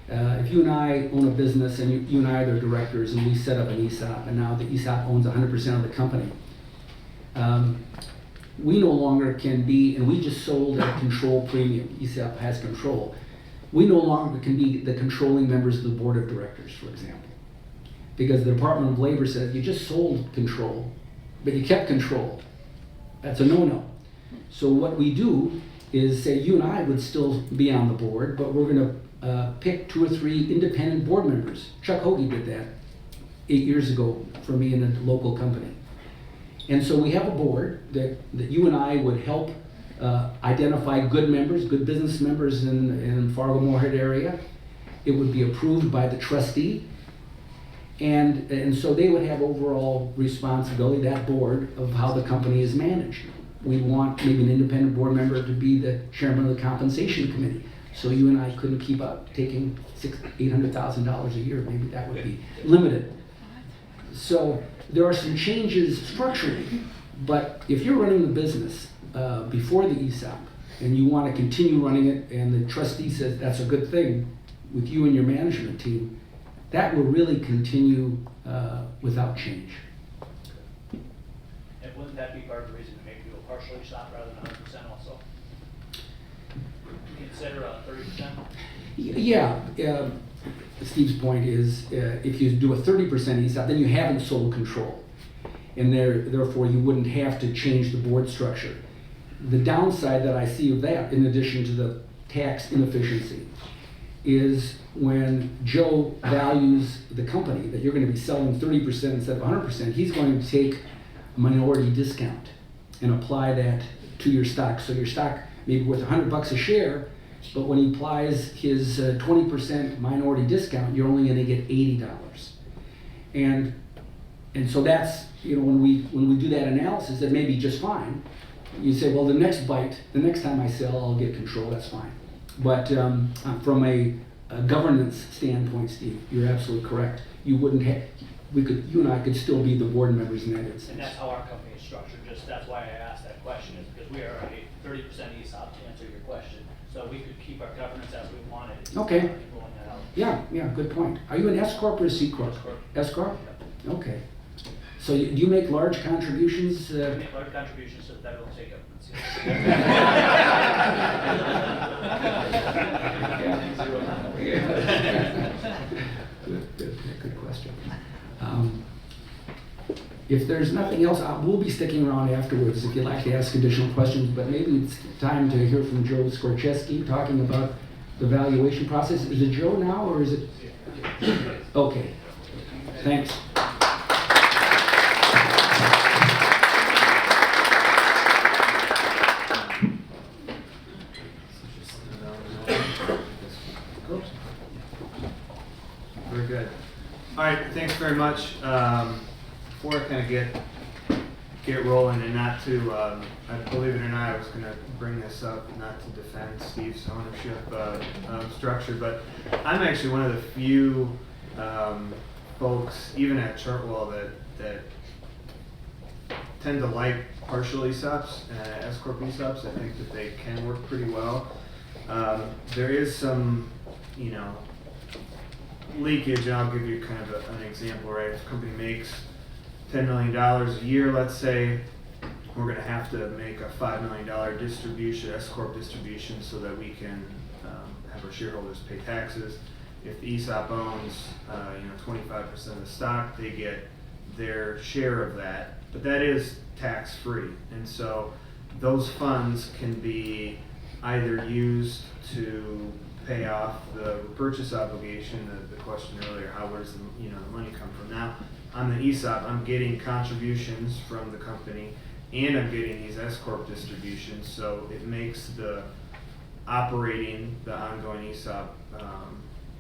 If you and I own a business and you and I are the directors and we set up an ESOP and now the ESOP owns 100% of the company, we no longer can be, and we just sold a control premium, ESOP has control. We no longer can be the controlling members of the board of directors, for example. Because the Department of Labor said, you just sold control, but you kept control. That's a no-no. So what we do is say you and I would still be on the board, but we're gonna pick 2 or 3 independent board members. Chuck Hoagie did that 8 years ago for me in a local company. And so we have a board that you and I would help identify good members, good business members in Fargo-Moorhead area. It would be approved by the trustee. And so they would have overall responsibility, that board, of how the company is managed. We want maybe an independent board member to be the chairman of the compensation committee. So you and I couldn't keep up taking $800,000 a year. Maybe that would be limited. So there are some changes structurally, but if you're running the business before the ESOP and you want to continue running it and the trustee says that's a good thing with you and your management team, that will really continue without change. And wouldn't that be part of the reason to maybe do a partial ESOP rather than 100% also? Consider a 30%? Yeah. Steve's point is if you do a 30% ESOP, then you haven't sold control. And therefore you wouldn't have to change the board structure. The downside that I see of that, in addition to the tax inefficiency, is when Joe values the company, that you're going to be selling 30% instead of 100%, he's going to take a minority discount and apply that to your stock. So your stock may be worth $100 a share, but when he applies his 20% minority discount, you're only going to get $80. And so that's, when we do that analysis, that may be just fine. You say, well, the next time I sell, I'll get control, that's fine. But from a governance standpoint, Steve, you're absolutely correct. You and I could still be the board members in that instance. And that's how our company is structured. That's why I asked that question, is because we are a 30% ESOP, to answer your question. So we could keep our governance as we wanted. Okay. Rolling that out. Yeah, good point. Are you an S Corp or a C Corp? S Corp. S Corp? Okay. So do you make large contributions? We make large contributions to the federal and state governments. Yes. Good question. If there's nothing else, we'll be sticking around afterwards if you'd like to ask additional questions, but maybe it's time to hear from Joe Skorcheski talking about the valuation process. Is it Joe now, or is it? Okay, thanks. Very good. All right, thanks very much. Before I kind of get rolling, and not to, believe it or not, I was going to bring this up, not to defend Steve's ownership structure, but I'm actually one of the few folks, even at Chartwell, that tend to like partial ESOPs, S-Corp ESOPs. I think that they can work pretty well. There is some, leakage, and I'll give you kind of an example, right? If a company makes $10 million a year, let's say, we're going to have to make a $5 million distribution, S-Corp distribution, so that we can have our shareholders pay taxes. If the ESOP owns 25% of the stock, they get their share of that, but that is tax-free. And so those funds can be either used to pay off the purchase obligation, the question earlier, where's the money come from? Now, on the ESOP, I'm getting contributions from the company, and I'm getting these S-Corp distributions, so it makes the ongoing ESOP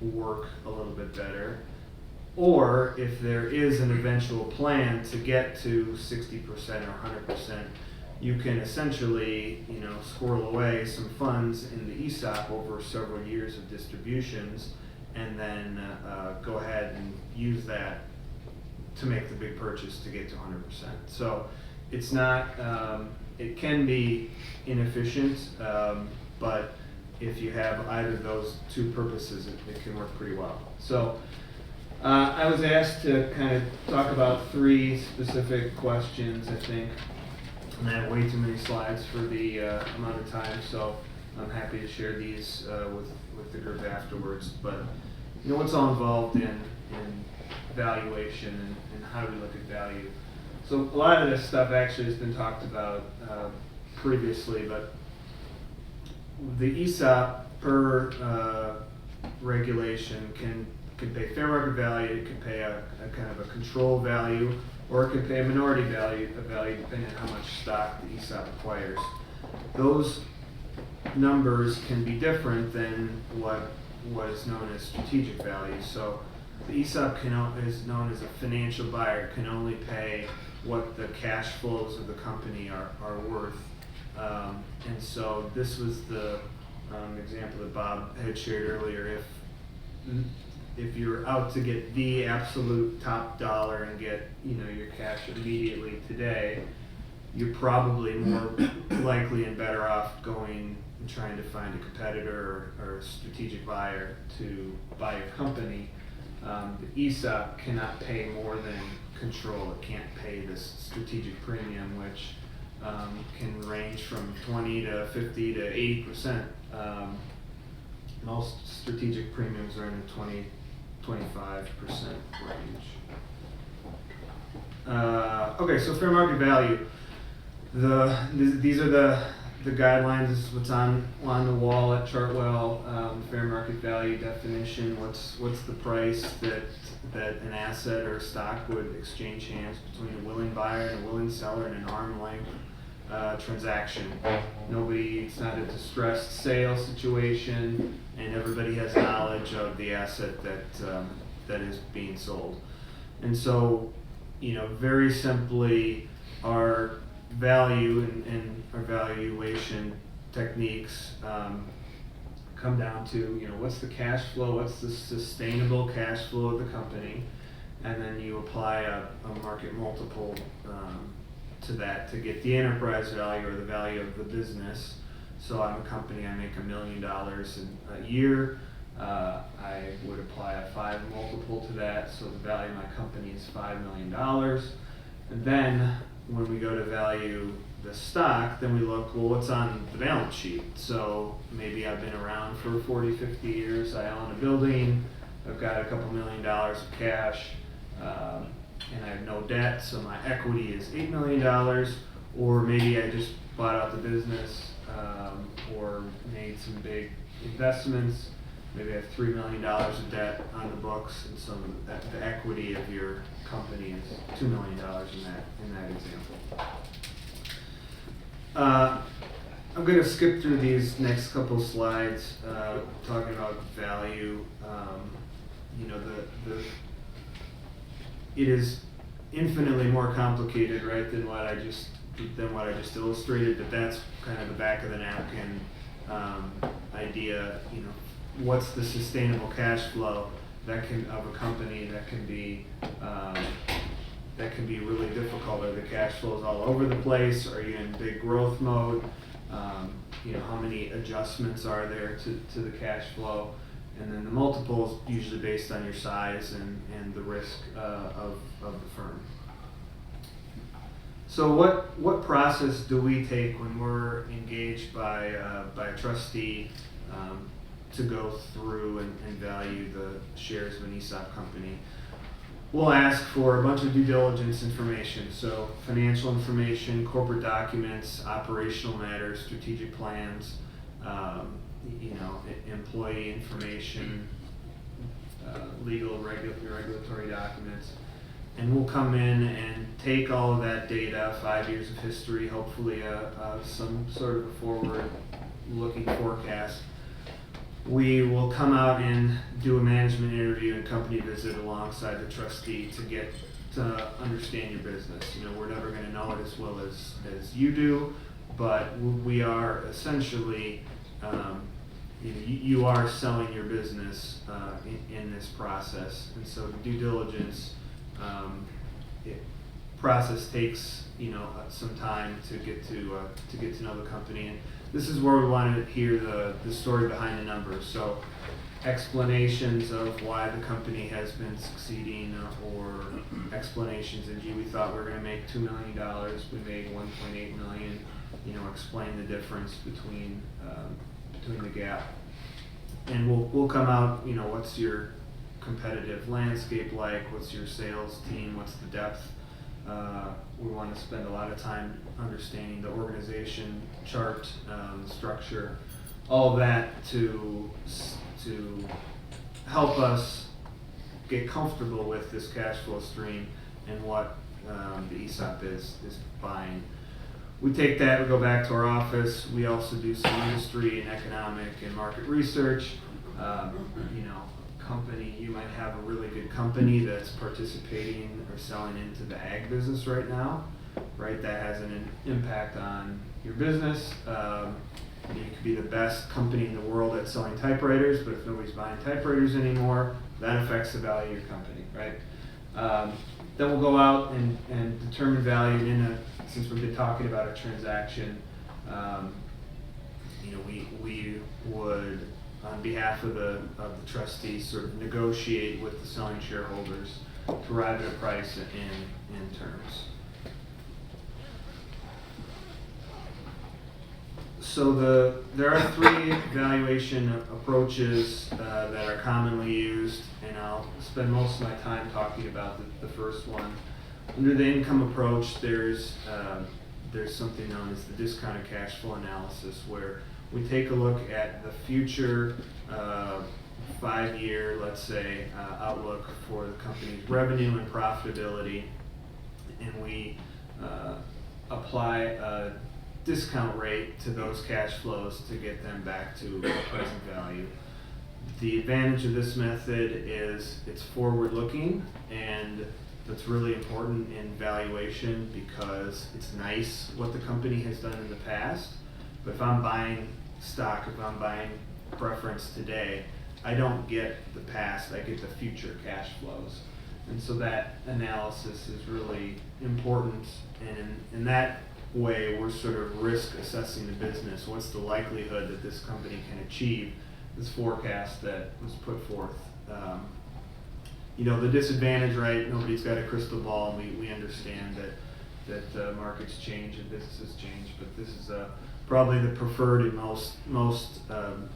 work a little bit better. Or if there is an eventual plan to get to 60% or 100%, you can essentially, squirrel away some funds in the ESOP over several years of distributions, and then go ahead and use that to make the big purchase to get to 100%. So it's not, it can be inefficient, but if you have either of those two purposes, it can work pretty well. So I was asked to kind of talk about 3 specific questions, I think. And I have way too many slides for the amount of time, so I'm happy to share these with the group afterwards. But what's all involved in valuation and how do we look at value? So a lot of this stuff actually has been talked about previously, but the ESOP per regulation can pay fair market value, it can pay a kind of a control value, or it could pay a minority value depending on how much stock the ESOP acquires. Those numbers can be different than what is known as strategic value. So the ESOP is known as a financial buyer, can only pay what the cash flows of the company are worth. And so this was the example that Bob had shared earlier. If you're out to get the absolute top dollar and get your cash immediately today, you're probably more likely and better off going and trying to find a competitor or a strategic buyer to buy your company. The ESOP cannot pay more than control. It can't pay this strategic premium, which can range from 20 to 50 to 80%. Most strategic premiums are in the 25% range. Okay, so fair market value. These are the guidelines. This is what's on the wall at Chartwell. Fair market value definition. What's the price that an asset or stock would exchange hands between a willing buyer and a willing seller in an arm's length transaction. It's not a distressed sale situation, and everybody has knowledge of the asset that is being sold. And so, very simply, our value and our valuation techniques come down to, what's the cash flow, what's the sustainable cash flow of the company, and then you apply a market multiple to that to get the enterprise value or the value of the business. So I'm a company, I make $1 million a year. I would apply a 5 multiple to that, so the value of my company is $5 million. And then when we go to value the stock, then we look, well, what's on the balance sheet? So maybe I've been around for 40, 50 years, I own a building, I've got a couple $1 million of cash. and I have no debt, so my equity is $8 million, or maybe I just bought out the business, or made some big investments. Maybe I have $3 million of debt on the books, and so the equity of your company is $2 million in that example. I'm going to skip through these next couple slides, talking about value. You know, it is infinitely more complicated, right, than what I just illustrated. But that's kind of the back of the napkin idea. You know, what's the sustainable cash flow of a company that can be really difficult? Are the cash flows all over the place? Are you in big growth mode? You know, how many adjustments are there to the cash flow? And then the multiples usually based on your size and the risk of the firm. So what process do we take when we're engaged by a trustee to go through and value the shares of an ESOP company? We'll ask for a bunch of due diligence information, so financial information, corporate documents, operational matters, strategic plans, you know, employee information, legal, regulatory documents. And we'll come in and take all of that data, 5 years of history, hopefully some sort of a forward-looking forecast. We will come out and do a management interview and company visit alongside the trustee to get to understand your business. You know, we're never going to know it as well as you do, but we are essentially, you know, you are selling your business in this process, and so the due diligence process takes, you know, some time to get to know the company. And this is where we want to hear the story behind the numbers. So explanations of why the company has been succeeding, or explanations that, gee, we thought we were going to make $2 million, we made $1.8 million. You know, explain the difference between the gap. And we'll come out, you know, what's your competitive landscape like? What's your sales team? What's the depth? We want to spend a lot of time understanding the organization chart, the structure, all of that to help us get comfortable with this cash flow stream and what the ESOP is buying. We take that, we go back to our office. We also do some industry and economic and market research. You know, company, you might have a really good company that's participating or selling into the ag business right now, right? That has an impact on your business. You could be the best company in the world at selling typewriters, but if nobody's buying typewriters anymore, that affects the value of your company, right? Then we'll go out and determine value since we've been talking about a transaction. You know, we would, on behalf of the trustees, sort of negotiate with the selling shareholders to arrive at a price in terms. So there are three valuation approaches that are commonly used, and I'll spend most of my time talking about the first one. Under the income approach, there's something known as the discounted cash flow analysis, where we take a look at the future 5-year, let's say, outlook for the company's revenue and profitability, and we apply a discount rate to those cash flows to get them back to present value. The advantage of this method is it's forward-looking, and that's really important in valuation because it's nice what the company has done in the past, but if I'm buying stock, if I'm buying preference today, I don't get the past, I get the future cash flows. And so that analysis is really important, and in that way we're sort of risk assessing the business. What's the likelihood that this company can achieve this forecast that was put forth? You know, the disadvantage, right, nobody's got a crystal ball, and we understand that markets change and businesses change, but this is probably the preferred and most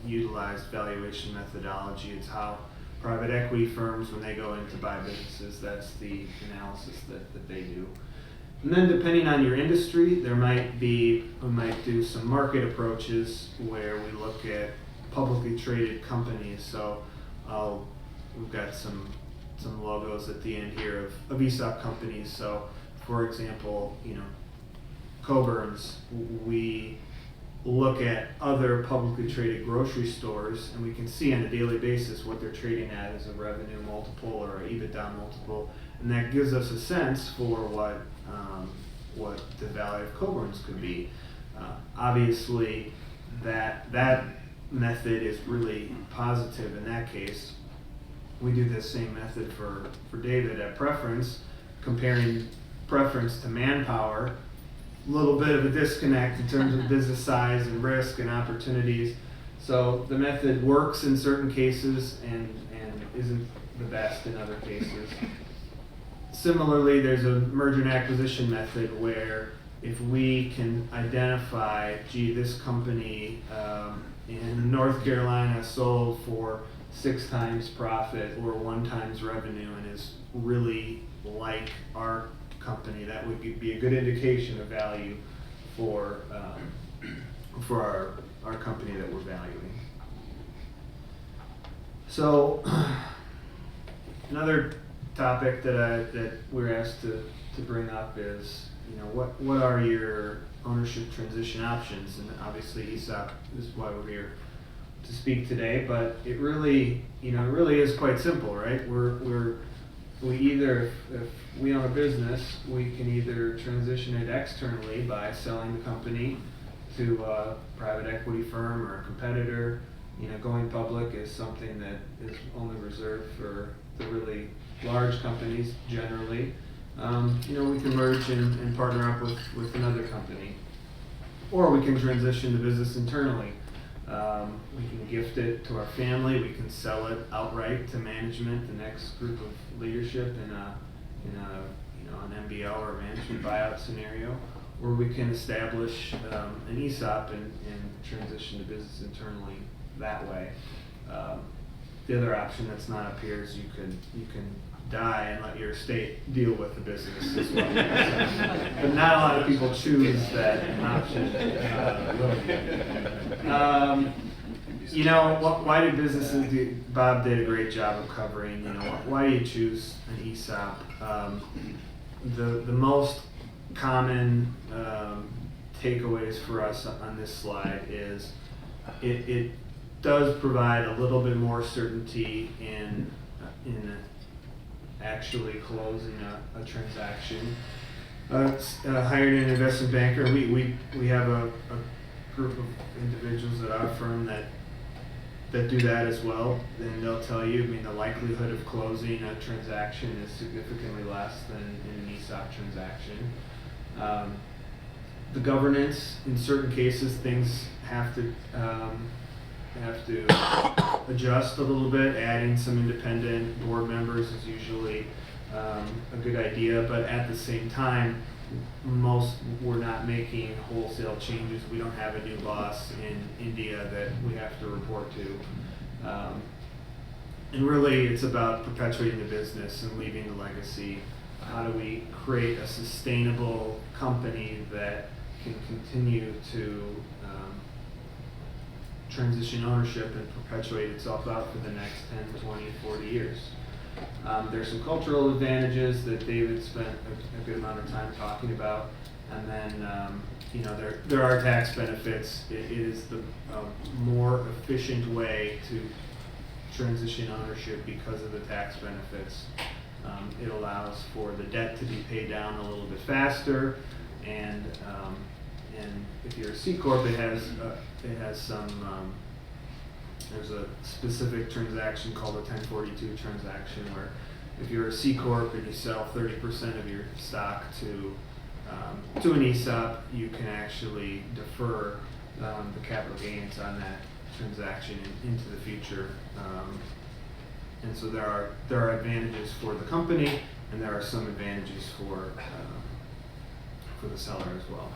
utilized valuation methodology. It's how private equity firms, when they go in to buy businesses, that's the analysis that they do. And then depending on your industry, we might do some market approaches where we look at publicly traded companies. So we've got some logos at the end here of ESOP companies. So for example, Coburn's, we look at other publicly traded grocery stores, and we can see on a daily basis what they're trading at as a revenue multiple or an EBITDA multiple, and that gives us a sense for what the value of Coburn's could be. Obviously, that method is really positive in that case. We do the same method for David at Preference, comparing Preference to Manpower. A little bit of a disconnect in terms of business size and risk and opportunities. So the method works in certain cases and isn't the best in other cases. Similarly, there's a merger and acquisition method where if we can identify, this company in North Carolina sold for 6 times profit or 1 times revenue and is really like our company, that would be a good indication of value for our company that we're valuing. So another topic that we're asked to bring up is, what are your ownership transition options? And obviously ESOP is why we're here to speak today, but it really is quite simple, right? We either, if we own a business, we can either transition it externally by selling the company to a private equity firm or a competitor. Going public is something that is only reserved for the really large companies generally. We can merge and partner up with another company. Or we can transition the business internally. We can gift it to our family. We can sell it outright to management, the next group of leadership in an MBO or management buyout scenario. Or we can establish an ESOP and transition the business internally that way. The other option that's not up here is you can die and let your estate deal with the business as well. But not a lot of people choose that option. Why do businesses do? Bob did a great job of covering. Why do you choose an ESOP? The most common takeaways for us on this slide is it does provide a little bit more certainty in actually closing a transaction. Hired an investment banker. We have a group of individuals at our firm that do that as well, and they'll tell you, the likelihood of closing a transaction is significantly less than in an ESOP transaction. The governance, in certain cases, things have to adjust a little bit. Adding some independent board members is usually a good idea, but at the same time, we're not making wholesale changes. We don't have a new boss in India that we have to report to. And really, it's about perpetuating the business and leaving the legacy. How do we create a sustainable company that can continue to transition ownership and perpetuate itself out for the next 10, 20, 40 years? There's some cultural advantages that David spent a good amount of time talking about, and then there are tax benefits. It is the more efficient way to transition ownership because of the tax benefits. It allows for the debt to be paid down a little bit faster, and if you're a C corp, it has some. There's a specific transaction called a 1042 transaction where if you're a C corp and you sell 30% of your stock to an ESOP, you can actually defer the capital gains on that transaction into the future. And so there are advantages for the company, and there are some advantages for the seller as well.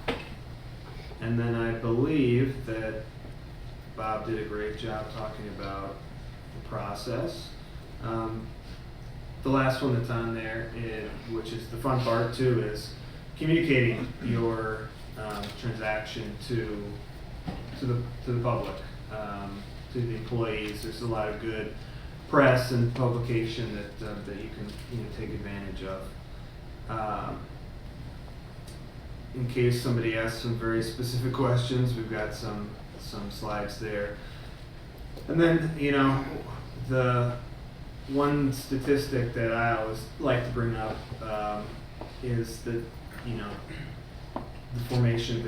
And then I believe that Bob did a great job talking about the process. The last one that's on there, which is the fun part too, is communicating your transaction to the public, to the employees. There's a lot of good press and publication that you can take advantage of. In case somebody asks some very specific questions, we've got some slides there. And then, the one statistic that I always like to bring up is that, the formation of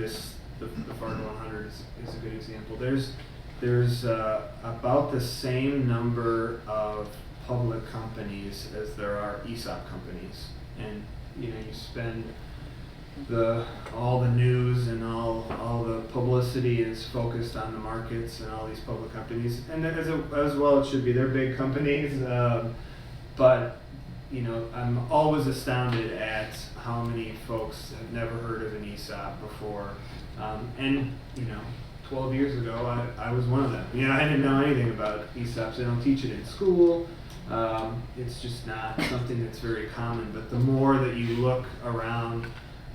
the Fargo 100 is a good example. There's about the same number of public companies as there are ESOP companies, and you spend all the news and all the publicity is focused on the markets and all these public companies, and as well it should be. They're big companies, but I'm always astounded at how many folks have never heard of an ESOP before, and 12 years ago I was one of them. I didn't know anything about ESOPs. They don't teach it in school. It's just not something that's very common, but the more that you look around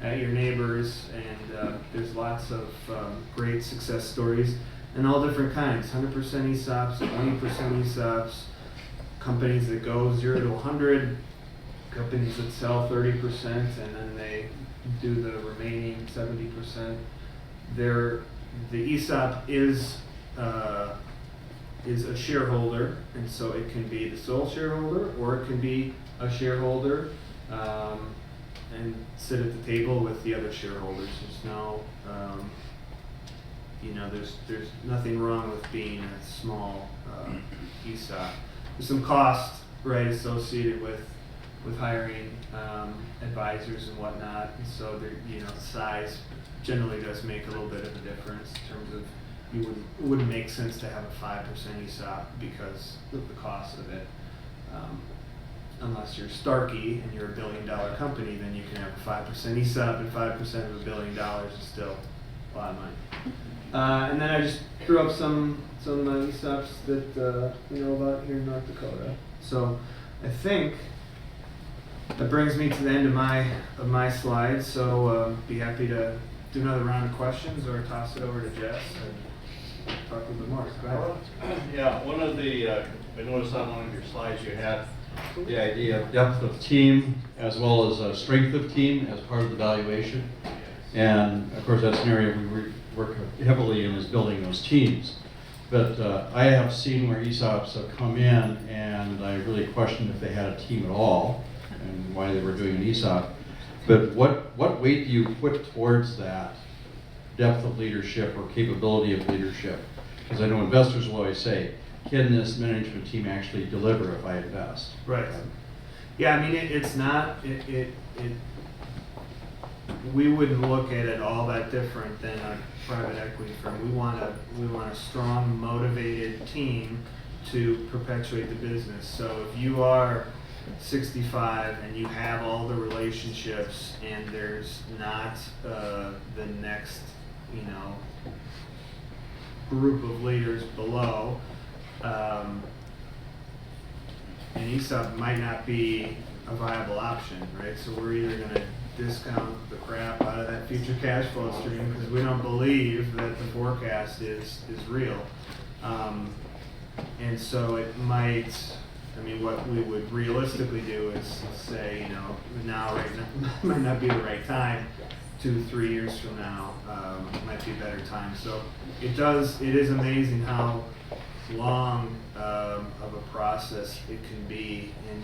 at your neighbors, and there's lots of great success stories and all different kinds. 100% ESOPs, 20% ESOPs, companies that go 0 to 100, companies that sell 30% and then they do the remaining 70%. The ESOP is a shareholder, and so it can be the sole shareholder, or it can be a shareholder and sit at the table with the other shareholders. There's no, there's nothing wrong with being a small ESOP. There's some cost, right, associated with hiring advisors and whatnot, and so size generally does make a little bit of a difference in terms of it wouldn't make sense to have a 5% ESOP because of the cost of it. Unless you're Starkey and you're $1 billion company, then you can have a 5% ESOP, and 5% of $1 billion is still a lot of money. And then I just threw up some ESOPs that we know about here in North Dakota. So I think that brings me to the end of my slides. So be happy to do another round of questions or toss it over to Jess and talk a little bit more. Go ahead. Yeah, one of the I noticed on one of your slides you had the idea of depth of team as well as strength of team as part of the valuation. And of course that's an area we work heavily in, is building those teams. But I have seen where ESOPs have come in and I really questioned if they had a team at all and why they were doing an ESOP. But what weight do you put towards that depth of leadership or capability of leadership? Because I know investors will always say, can this management team actually deliver if I invest? Right. Yeah, I mean, it's not, we wouldn't look at it all that different than a private equity firm. We want a strong, motivated team to perpetuate the business. So if you are 65 and you have all the relationships and there's not the next, group of leaders below, an ESOP might not be a viable option, right? So we're either going to discount the crap out of that future cash flow stream because we don't believe that the forecast is real. And so it might, what we would realistically do is say, right now might not be the right time. 2-3 years from now might be a better time. So it is amazing how long of a process it can be, and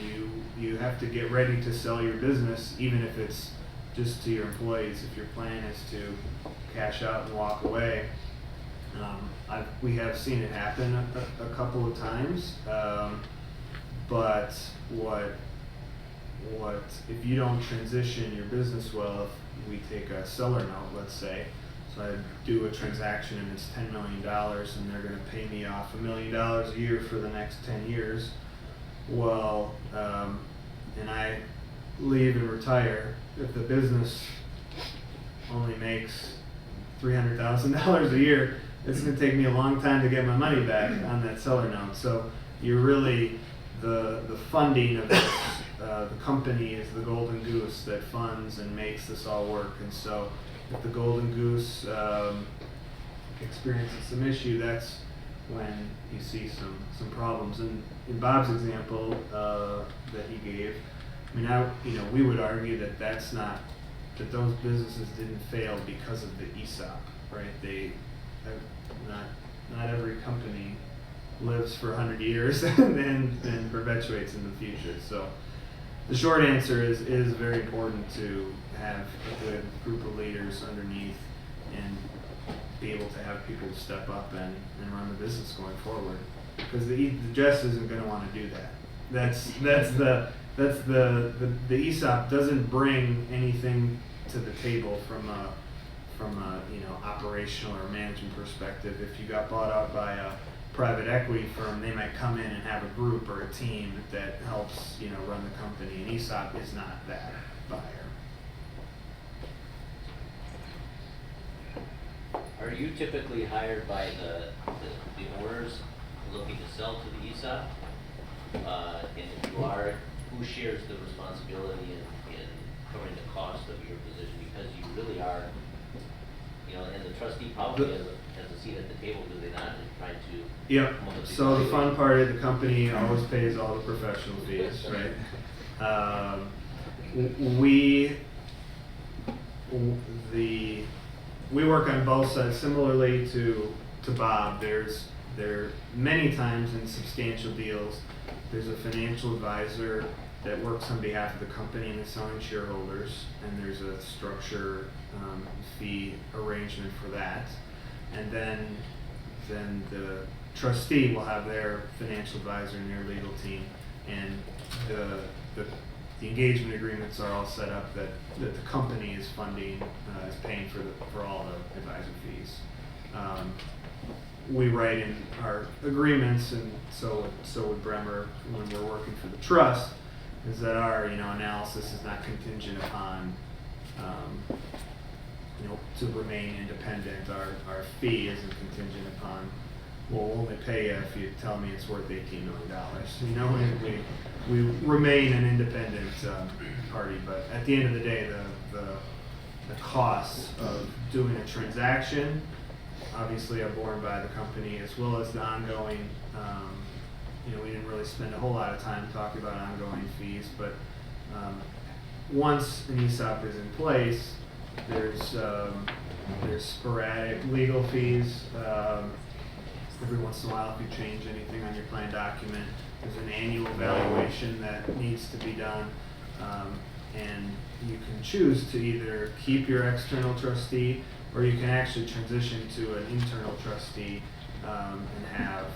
you have to get ready to sell your business, even if it's just to your employees. If your plan is to cash out and walk away, we have seen it happen a couple of times, but what if you don't transition your business well? If we take a seller note, let's say, so I do a transaction and it's $10 million and they're going to pay me off $1 million a year for the next 10 years. Well, and I leave and retire, if the business only makes $300,000 a year, it's going to take me a long time to get my money back on that seller note. So you're really, the funding of this, the company is the golden goose that funds and makes this all work. And so if the golden goose experiences some issue, that's when you see some problems. And in Bob's example that he gave, I mean, we would argue that that those businesses didn't fail because of the ESOP, right? Not every company lives for 100 years and then perpetuates in the future. So the short answer is very important to have a good group of leaders underneath and be able to have people step up and run the business going forward. Because the Jess isn't going to want to do that. The ESOP doesn't bring anything to the table from a operational or management perspective. If you got bought out by a private equity firm, they might come in and have a group or a team that helps run the company. And ESOP is not that buyer. Are you typically hired by the owners looking to sell to the ESOP? And if you are, who shares the responsibility in covering the cost of your position? Because you really are, and the trustee probably has a seat at the table, do they not, in trying to Yep. come up with So the fun part of the company always pays all the professional fees, right? We work on both sides. Similarly to Bob, there many times in substantial deals, there's a financial advisor that works on behalf of the company and the selling shareholders, and there's a structure fee arrangement for that. And then the trustee will have their financial advisor and their legal team, and the engagement agreements are all set up that the company is funding, is paying for all the advisor fees. We write in our agreements, and so would Bremer when we're working for the trust, is that our analysis is not contingent upon to remain independent. Our fee isn't contingent upon, well, we'll only pay you if you tell me it's worth $18 million. We remain an independent party, but at the end of the day, the costs of doing a transaction obviously are borne by the company, as well as the ongoing, we didn't really spend a whole lot of time talking about ongoing fees, but once an ESOP is in place, there's sporadic legal fees. Every once in a while, if you change anything on your plan document, there's an annual valuation that needs to be done, and you can choose to either keep your external trustee, or you can actually transition to an internal trustee and have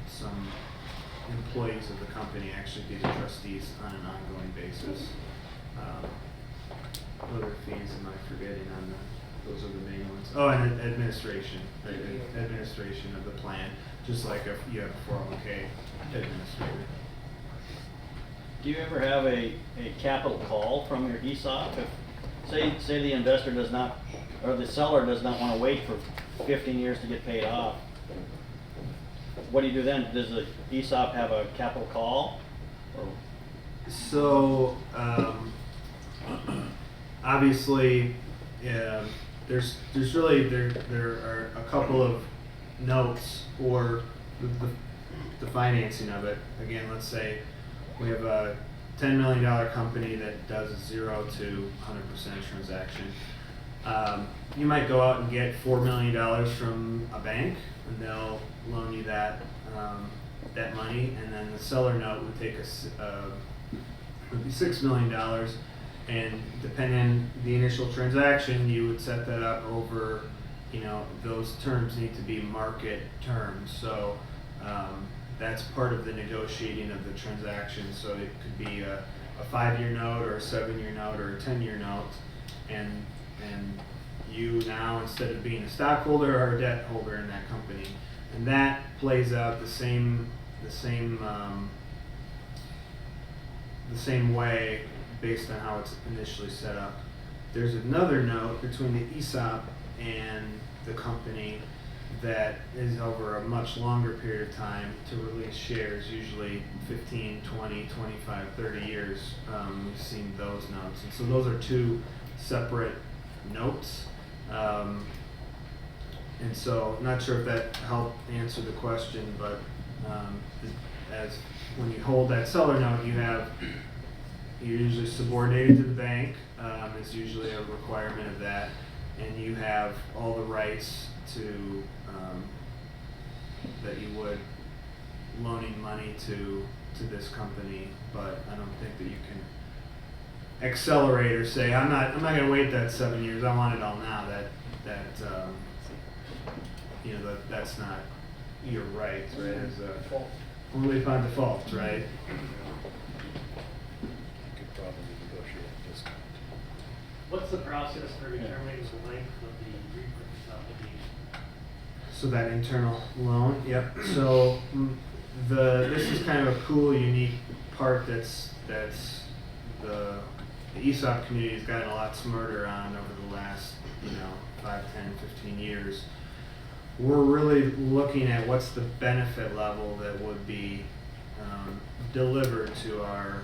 some employees of the company actually be the trustees on an ongoing basis. Other fees am I forgetting on those are the main ones. Oh, and administration, right? Administration of the plan, just like if you have a 401k administrator. Do you ever have a capital call from your ESOP? If, say the investor does not, or the seller does not want to wait for 15 years to get paid off, what do you do then? Does the ESOP have a capital call? Or? So, obviously, there's really, there are a couple of notes for the financing of it. Again, let's say we have a $10 million company that does a 0 to 100% transaction. You might go out and get $4 million from a bank, and they'll loan you that money, and then the seller note would take would be $6 million, and depending on the initial transaction, you would set that up over, those terms need to be market terms. So that's part of the negotiating of the transaction. So it could be a 5-year note or a 7-year note or a 10-year note, and you now, instead of being a stockholder, are a debt holder in that company, and that plays out the same way based on how it's initially set up. There's another note between the ESOP and the company that is over a much longer period of time to release shares, usually 15, 20, 25, 30 years. We've seen those notes. And so those are two separate notes. And so, not sure if that helped answer the question, but as when you hold that seller note, you're usually subordinated to the bank. Is usually a requirement of that, and you have all the rights to that you would loaning money to this company, but I don't think that you can accelerate or say I'm not going to wait that 7 years. I want it all now. That's not your right, right? As only upon default, right? What's the process for determining the length of the repurchase obligation? So that internal loan, yep. So this is kind of a cool, unique part that's the ESOP community has gotten a lot smarter on over the last 5, 10, 15 years. We're really looking at what's the benefit level that would be delivered to our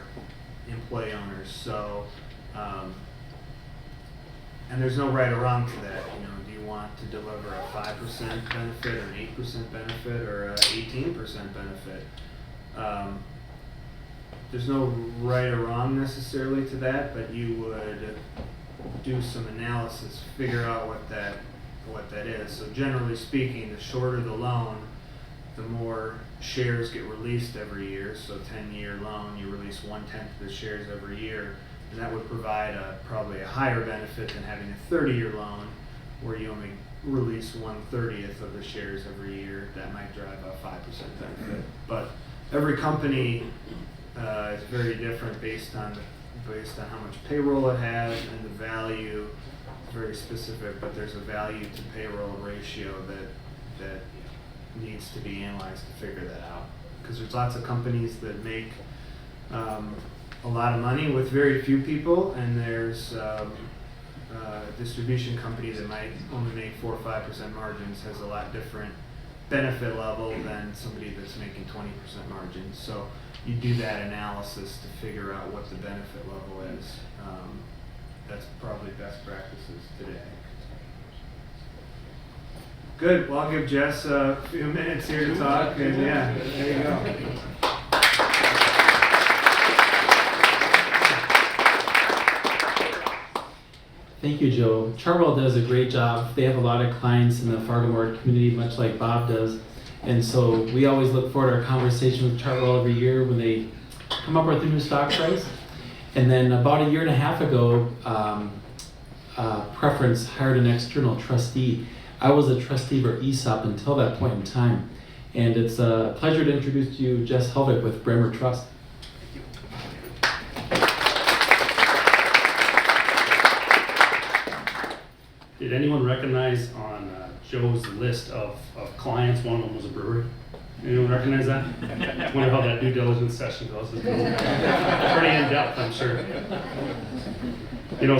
employee owners. So, and there's no right or wrong to that. Do you want to deliver a 5% benefit, or an 8% benefit, or an 18% benefit? There's no right or wrong necessarily to that, but you would do some analysis, figure out what that is. So generally speaking, the shorter the loan, the more shares get released every year. So 10-year loan, you release 1/10 of the shares every year, and that would provide probably a higher benefit than having a 30-year loan where you only release 1/30 of the shares every year. That might drive a 5% benefit. But every company is very different based on how much payroll it has and the value. Very specific, but there's a value to payroll ratio that needs to be analyzed to figure that out. Because there's lots of companies that make a lot of money with very few people, and there's a distribution company that might only make 4 or 5% margins, has a lot different benefit level than somebody that's making 20% margins. So you do that analysis to figure out what the benefit level is. That's probably best practices today. Good. Well, I'll give Jess a few minutes here to talk, and yeah, there you go. Thank you, Joe. Chartwell does a great job. They have a lot of clients in the Fargo community, much like Bob does. And so we always look forward to our conversation with Chartwell every year when they come up with a new stock price. And then about 1.5 years ago, Preference hired an external trustee. I was a trustee for ESOP until that point in time. And it's a pleasure to introduce to you Jess Helvig with Bremer Trust. Did anyone recognize on Joe's list of clients, one of them was a brewery? Anyone recognize that? I wonder how that due diligence session goes. It's pretty in-depth, I'm sure.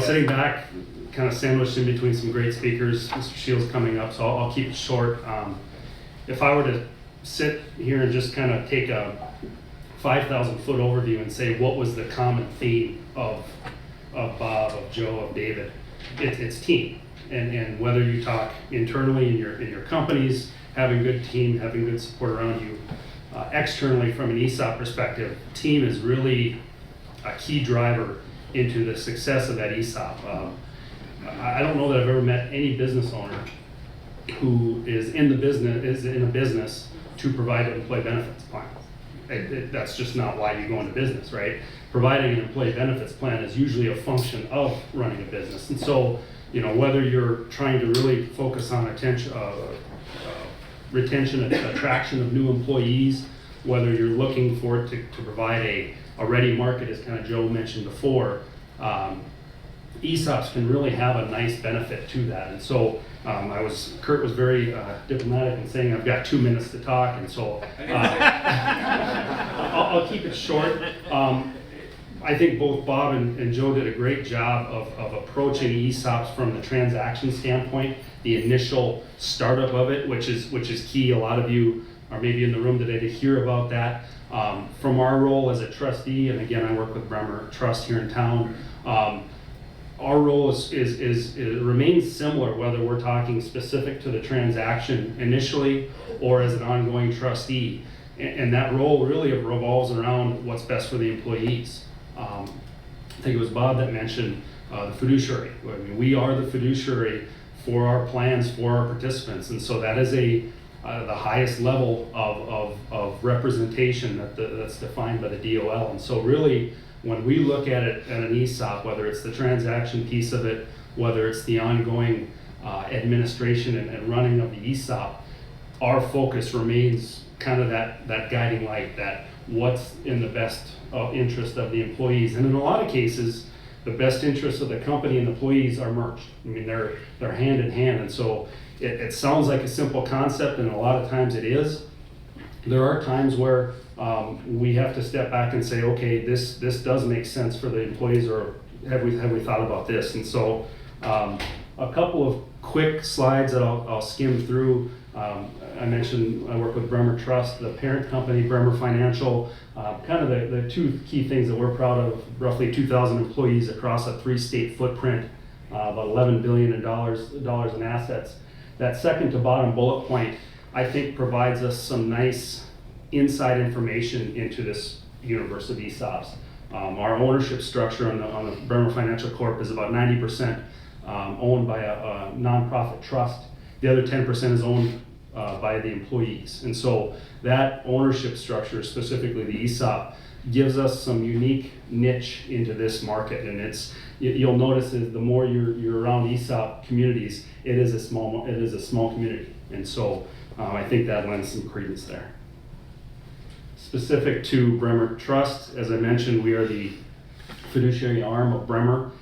Sitting back, kind of sandwiched in between some great speakers. Mr. Shields coming up, so I'll keep it short. If I were to sit here and just kind of take a 5,000-foot overview and say what was the common theme of Bob, of Joe, of David, it's team. And whether you talk internally in your companies, having good team, having good support around you, externally from an ESOP perspective, team is really a key driver into the success of that ESOP. I don't know that I've ever met any business owner who is in a business to provide an employee benefits plan. That's just not why you go into business, right? Providing an employee benefits plan is usually a function of running a business. And so, whether you're trying to really focus on retention and attraction of new employees, whether you're looking for it to provide a ready market, as kind of Joe mentioned before, ESOPs can really have a nice benefit to that. And so Kurt was very diplomatic in saying I've got 2 minutes to talk, and so I'll keep it short. I think both Bob and Joe did a great job of approaching ESOPs from the transaction standpoint, the initial startup of it, which is key. A lot of you are maybe in the room today to hear about that. From our role as a trustee, and again, I work with Bremer Trust here in town, our role it remains similar, whether we're talking specific to the transaction initially or as an ongoing trustee. And that role really revolves around what's best for the employees. I think it was Bob that mentioned the fiduciary. I mean, we are the fiduciary for our plans, for our participants. And so that is the highest level of representation that's defined by the DOL. And so really, when we look at it at an ESOP, whether it's the transaction piece of it, whether it's the ongoing administration and running of the ESOP, our focus remains kind of that guiding light, that what's in the best interest of the employees. And in a lot of cases, the best interests of the company and employees are merged. I mean, they're hand in hand. And so it sounds like a simple concept, and a lot of times it is. There are times where we have to step back and say, okay, this does make sense for the employees, or have we thought about this? And so a couple of quick slides that I'll skim through. I mentioned I work with Bremer Trust, the parent company, Bremer Financial. Kind of the two key things that we're proud of: roughly 2,000 employees across a 3-state footprint, about $11 billion in assets. That second to bottom bullet point, I think, provides us some nice inside information into this universe of ESOPs. Our ownership structure on the Bremer Financial Corp is about 90% owned by a nonprofit trust. The other 10% is owned by the employees. And so that ownership structure, specifically the ESOP, gives us some unique niche into this market. And you'll notice that the more you're around ESOP communities, it is a small community. And so I think that lends some credence there. Specific to Bremer Trust, as I mentioned, we are the fiduciary arm of Bremer.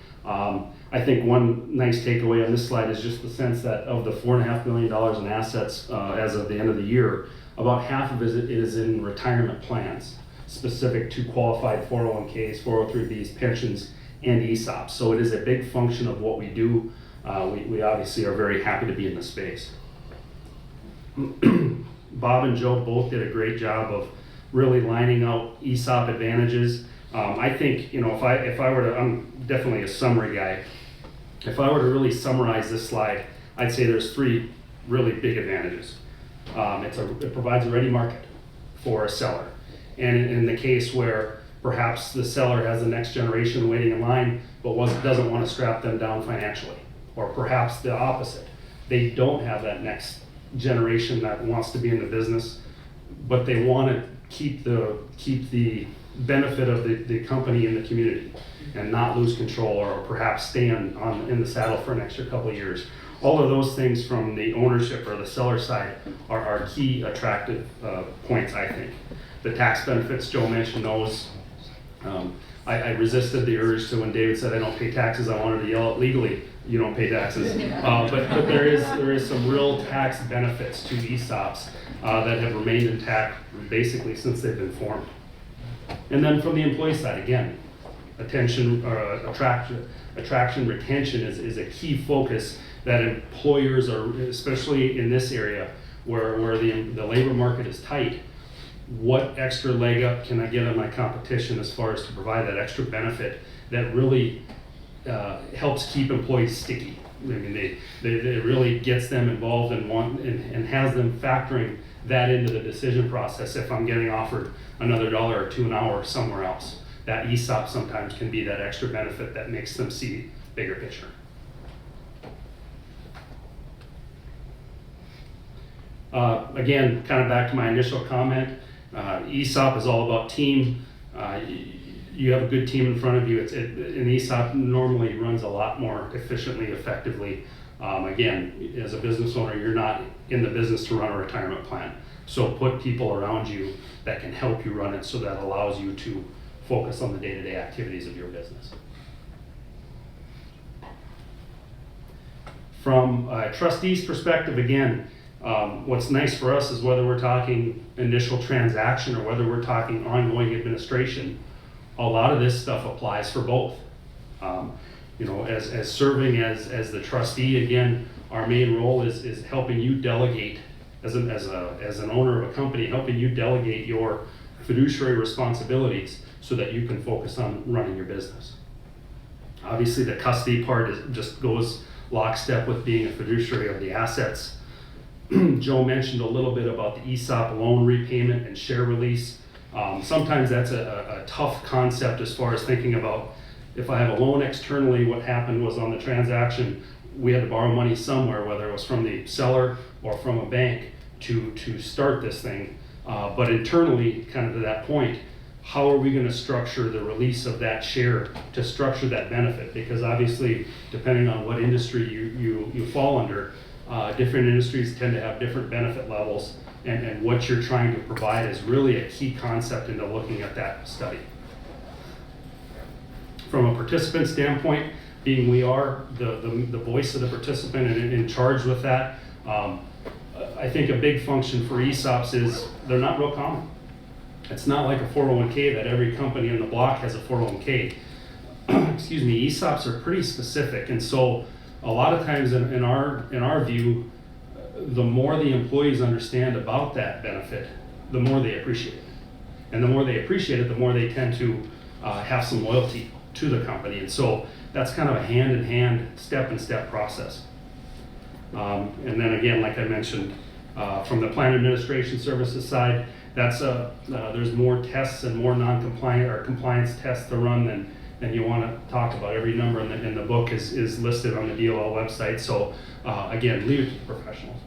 I think one nice takeaway on this slide is just the sense that of the $4.5 million in assets as of the end of the year, about half of it is in retirement plans, specific to qualified 401ks, 403bs, pensions, and ESOPs. So it is a big function of what we do. We obviously are very happy to be in the space. Bob and Joe both did a great job of really lining out ESOP advantages. I think, if I were to, I'm definitely a summary guy. If I were to really summarize this slide, I'd say there's 3 really big advantages. It provides a ready market for a seller. And in the case where perhaps the seller has the next generation waiting in line, but doesn't want to strap them down financially, or perhaps the opposite. They don't have that next generation that wants to be in the business, but they want to keep the benefit of the company in the community and not lose control, or perhaps stay in the saddle for an extra couple of years. All of those things from the ownership or the seller side are key attractive points, I think. The tax benefits, Joe mentioned those. I resisted the urge to, when David said I don't pay taxes, I wanted to yell it legally, you don't pay taxes. But there is some real tax benefits to ESOPs that have remained intact basically since they've been formed. And then from the employee side, again, attraction, retention is a key focus that employers are, especially in this area where the labor market is tight. What extra leg up can I get on my competition as far as to provide that extra benefit that really helps keep employees sticky? I mean, it really gets them involved and has them factoring that into the decision process if I'm getting offered another $1 or $2 an hour somewhere else. That ESOP sometimes can be that extra benefit that makes them see bigger picture. Again, kind of back to my initial comment, ESOP is all about team. You have a good team in front of you. An ESOP normally runs a lot more efficiently, effectively. Again, as a business owner, you're not in the business to run a retirement plan. So put people around you that can help you run it, so that allows you to focus on the day-to-day activities of your business. From a trustee's perspective, again, what's nice for us is whether we're talking initial transaction or whether we're talking ongoing administration, a lot of this stuff applies for both. You know, as serving as the trustee, again, our main role is helping you delegate, as an owner of a company, helping you delegate your fiduciary responsibilities so that you can focus on running your business. Obviously, the custody part just goes lockstep with being a fiduciary of the assets. Joe mentioned a little bit about the ESOP loan repayment and share release. Sometimes that's a tough concept as far as thinking about, if I have a loan externally, what happened was on the transaction, we had to borrow money somewhere, whether it was from the seller or from a bank to start this thing. But internally, kind of to that point, how are we going to structure the release of that share to structure that benefit? Because obviously, depending on what industry you fall under, different industries tend to have different benefit levels, and what you're trying to provide is really a key concept into looking at that study. From a participant standpoint, being we are the voice of the participant and in charge with that, I think a big function for ESOPs is they're not real common. It's not like a 401k that every company in the block has a 401k. Excuse me, ESOPs are pretty specific, and so a lot of times in our view, the more the employees understand about that benefit, the more they appreciate it. And the more they appreciate it, the more they tend to have some loyalty to the company. And so that's kind of a hand-in-hand, step-in-step process. And then again, like I mentioned, from the plan administration services side, that's there's more tests and more non-compliant or compliance tests to run than you want to talk about. Every number in the book is listed on the DOL website. So again, leave it to the professionals.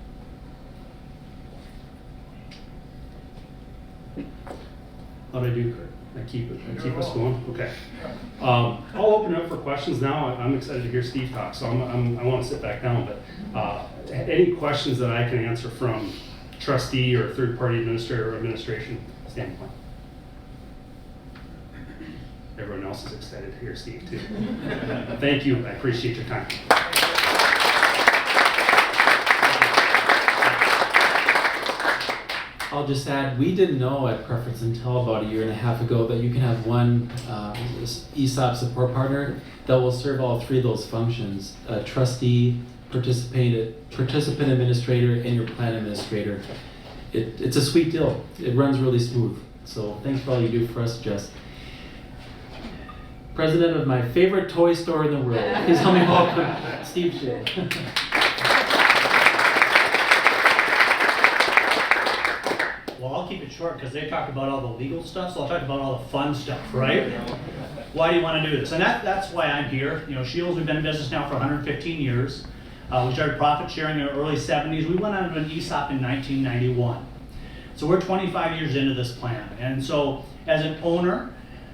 How'd I do, Kurt? I keep us going? Okay. I'll open it up for questions now. I'm excited to hear Steve talk, so I want to sit back down. But any questions that I can answer from trustee or third-party administrator or administration standpoint? Everyone else is excited to hear Steve too. Thank you. I appreciate your time. I'll just add, we didn't know at Preference until about 1.5 years ago that you can have one ESOP support partner that will serve all three of those functions: trustee, participant administrator, and your plan administrator. It's a sweet deal. It runs really smooth. So thanks for all you do for us, Jess. President of my favorite toy store in the world. Please help me welcome Steve Shield. Well, I'll keep it short because they talked about all the legal stuff, so I'll talk about all the fun stuff, right? Why do you want to do this? And that's why I'm here. You know, Shields, we've been in business now for 115 years. We started profit sharing in the early 70s. We went on to an ESOP in 1991. So we're 25 years into this plan. And so as an owner,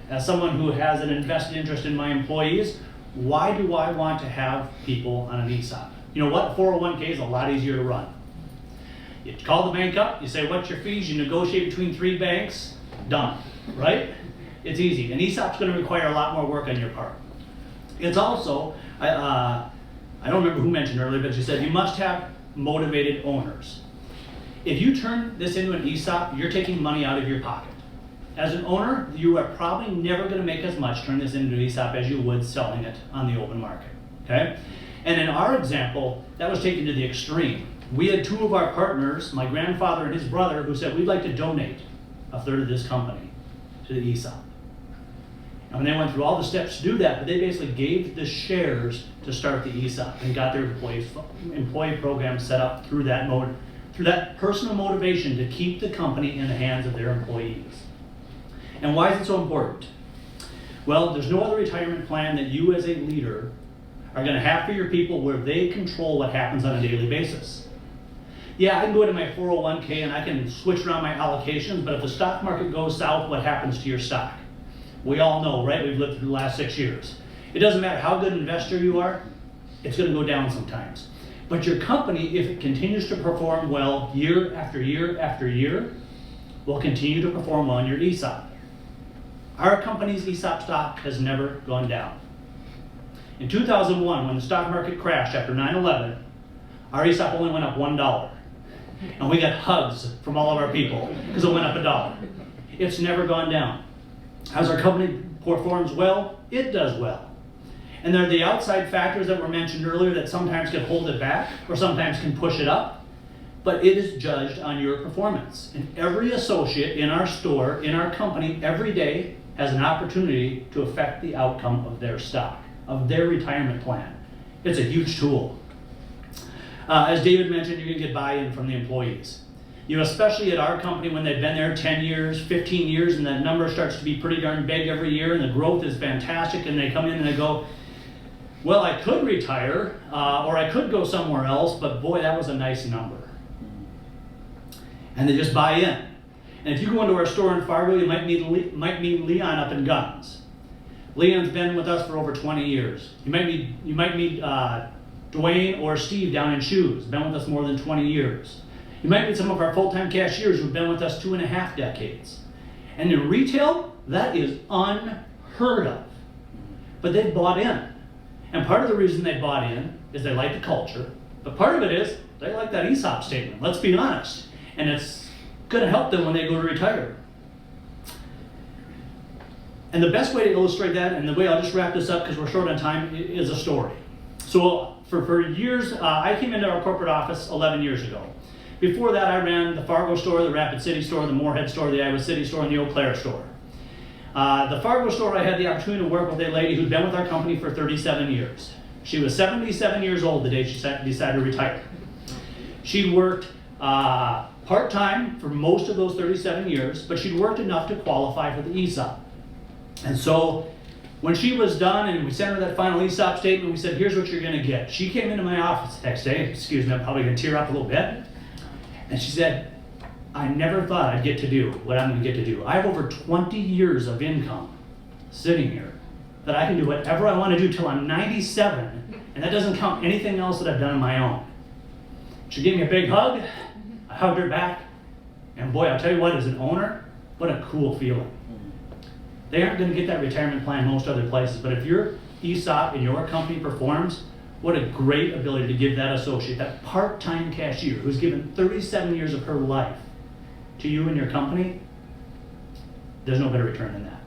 as someone who has an invested interest in my employees, why do I want to have people on an ESOP? You know what? 401k is a lot easier to run. You call the bank up, you say, what's your fees? You negotiate between 3 banks, done, right? It's easy. An ESOP's going to require a lot more work on your part. It's also, I don't remember who mentioned earlier, but she said you must have motivated owners. If you turn this into an ESOP, you're taking money out of your pocket. As an owner, you are probably never going to make as much turn this into an ESOP as you would selling it on the open market, okay? And in our example, that was taken to the extreme. We had 2 of our partners, my grandfather and his brother, who said, we'd like to donate 1/3 of this company to the ESOP. And they went through all the steps to do that, but they basically gave the shares to start the ESOP and got their employee program set up through that personal motivation to keep the company in the hands of their employees. And why is it so important? Well, there's no other retirement plan that you as a leader are going to have for your people where they control what happens on a daily basis. Yeah, I can go into my 401k and I can switch around my allocations, but if the stock market goes south, what happens to your stock? We all know, right? We've lived through the last 6 years. It doesn't matter how good an investor you are, it's going to go down sometimes. But your company, if it continues to perform well year after year after year, will continue to perform well in your ESOP. Our company's ESOP stock has never gone down. In 2001, when the stock market crashed after 9/11, our ESOP only went up $1. And we got hugs from all of our people because it went up $1. It's never gone down. As our company performs well, it does well. And there are the outside factors that were mentioned earlier that sometimes can hold it back or sometimes can push it up, but it is judged on your performance. And every associate in our store, in our company, every day has an opportunity to affect the outcome of their stock, of their retirement plan. It's a huge tool. As David mentioned, you can get buy-in from the employees. You know, especially at our company when they've been there 10 years, 15 years, and that number starts to be pretty darn big every year, and the growth is fantastic, and they come in and they go, well, I could retire, or I could go somewhere else, but boy, that was a nice number. And they just buy in. And if you go into our store in Fargo, you might meet Leon up in Guns. Leon's been with us for over 20 years. You might meet Dwayne or Steve down in Shoes, been with us more than 20 years. You might meet some of our full-time cashiers who've been with us 2.5 decades. And in retail, that is unheard of. But they've bought in. And part of the reason they bought in is they like the culture, but part of it is they like that ESOP statement, let's be honest. And it's going to help them when they go to retire. And the best way to illustrate that, and the way I'll just wrap this up because we're short on time, is a story. So for years, I came into our corporate office 11 years ago. Before that, I ran the Fargo store, the Rapid City store, the Moorhead store, the Iowa City store, and the Eau Claire store. The Fargo store, I had the opportunity to work with a lady who'd been with our company for 37 years. She was 77 years old the day she decided to retire. She'd worked part-time for most of those 37 years, but she'd worked enough to qualify for the ESOP. And so when she was done and we sent her that final ESOP statement, we said, here's what you're gonna get. She came into my office the next day, excuse me, I'm probably gonna tear up a little bit. And she said, I never thought I'd get to do what I'm gonna get to do. I have over 20 years of income sitting here that I can do whatever I wanna do till I'm 97, and that doesn't count anything else that I've done on my own. She gave me a big hug, I hugged her back, and boy, I'll tell you what, as an owner, what a cool feeling. They aren't gonna get that retirement plan most other places, but if your ESOP in your company performs, what a great ability to give that associate, that part-time cashier who's given 37 years of her life to you and your company. There's no better return than that.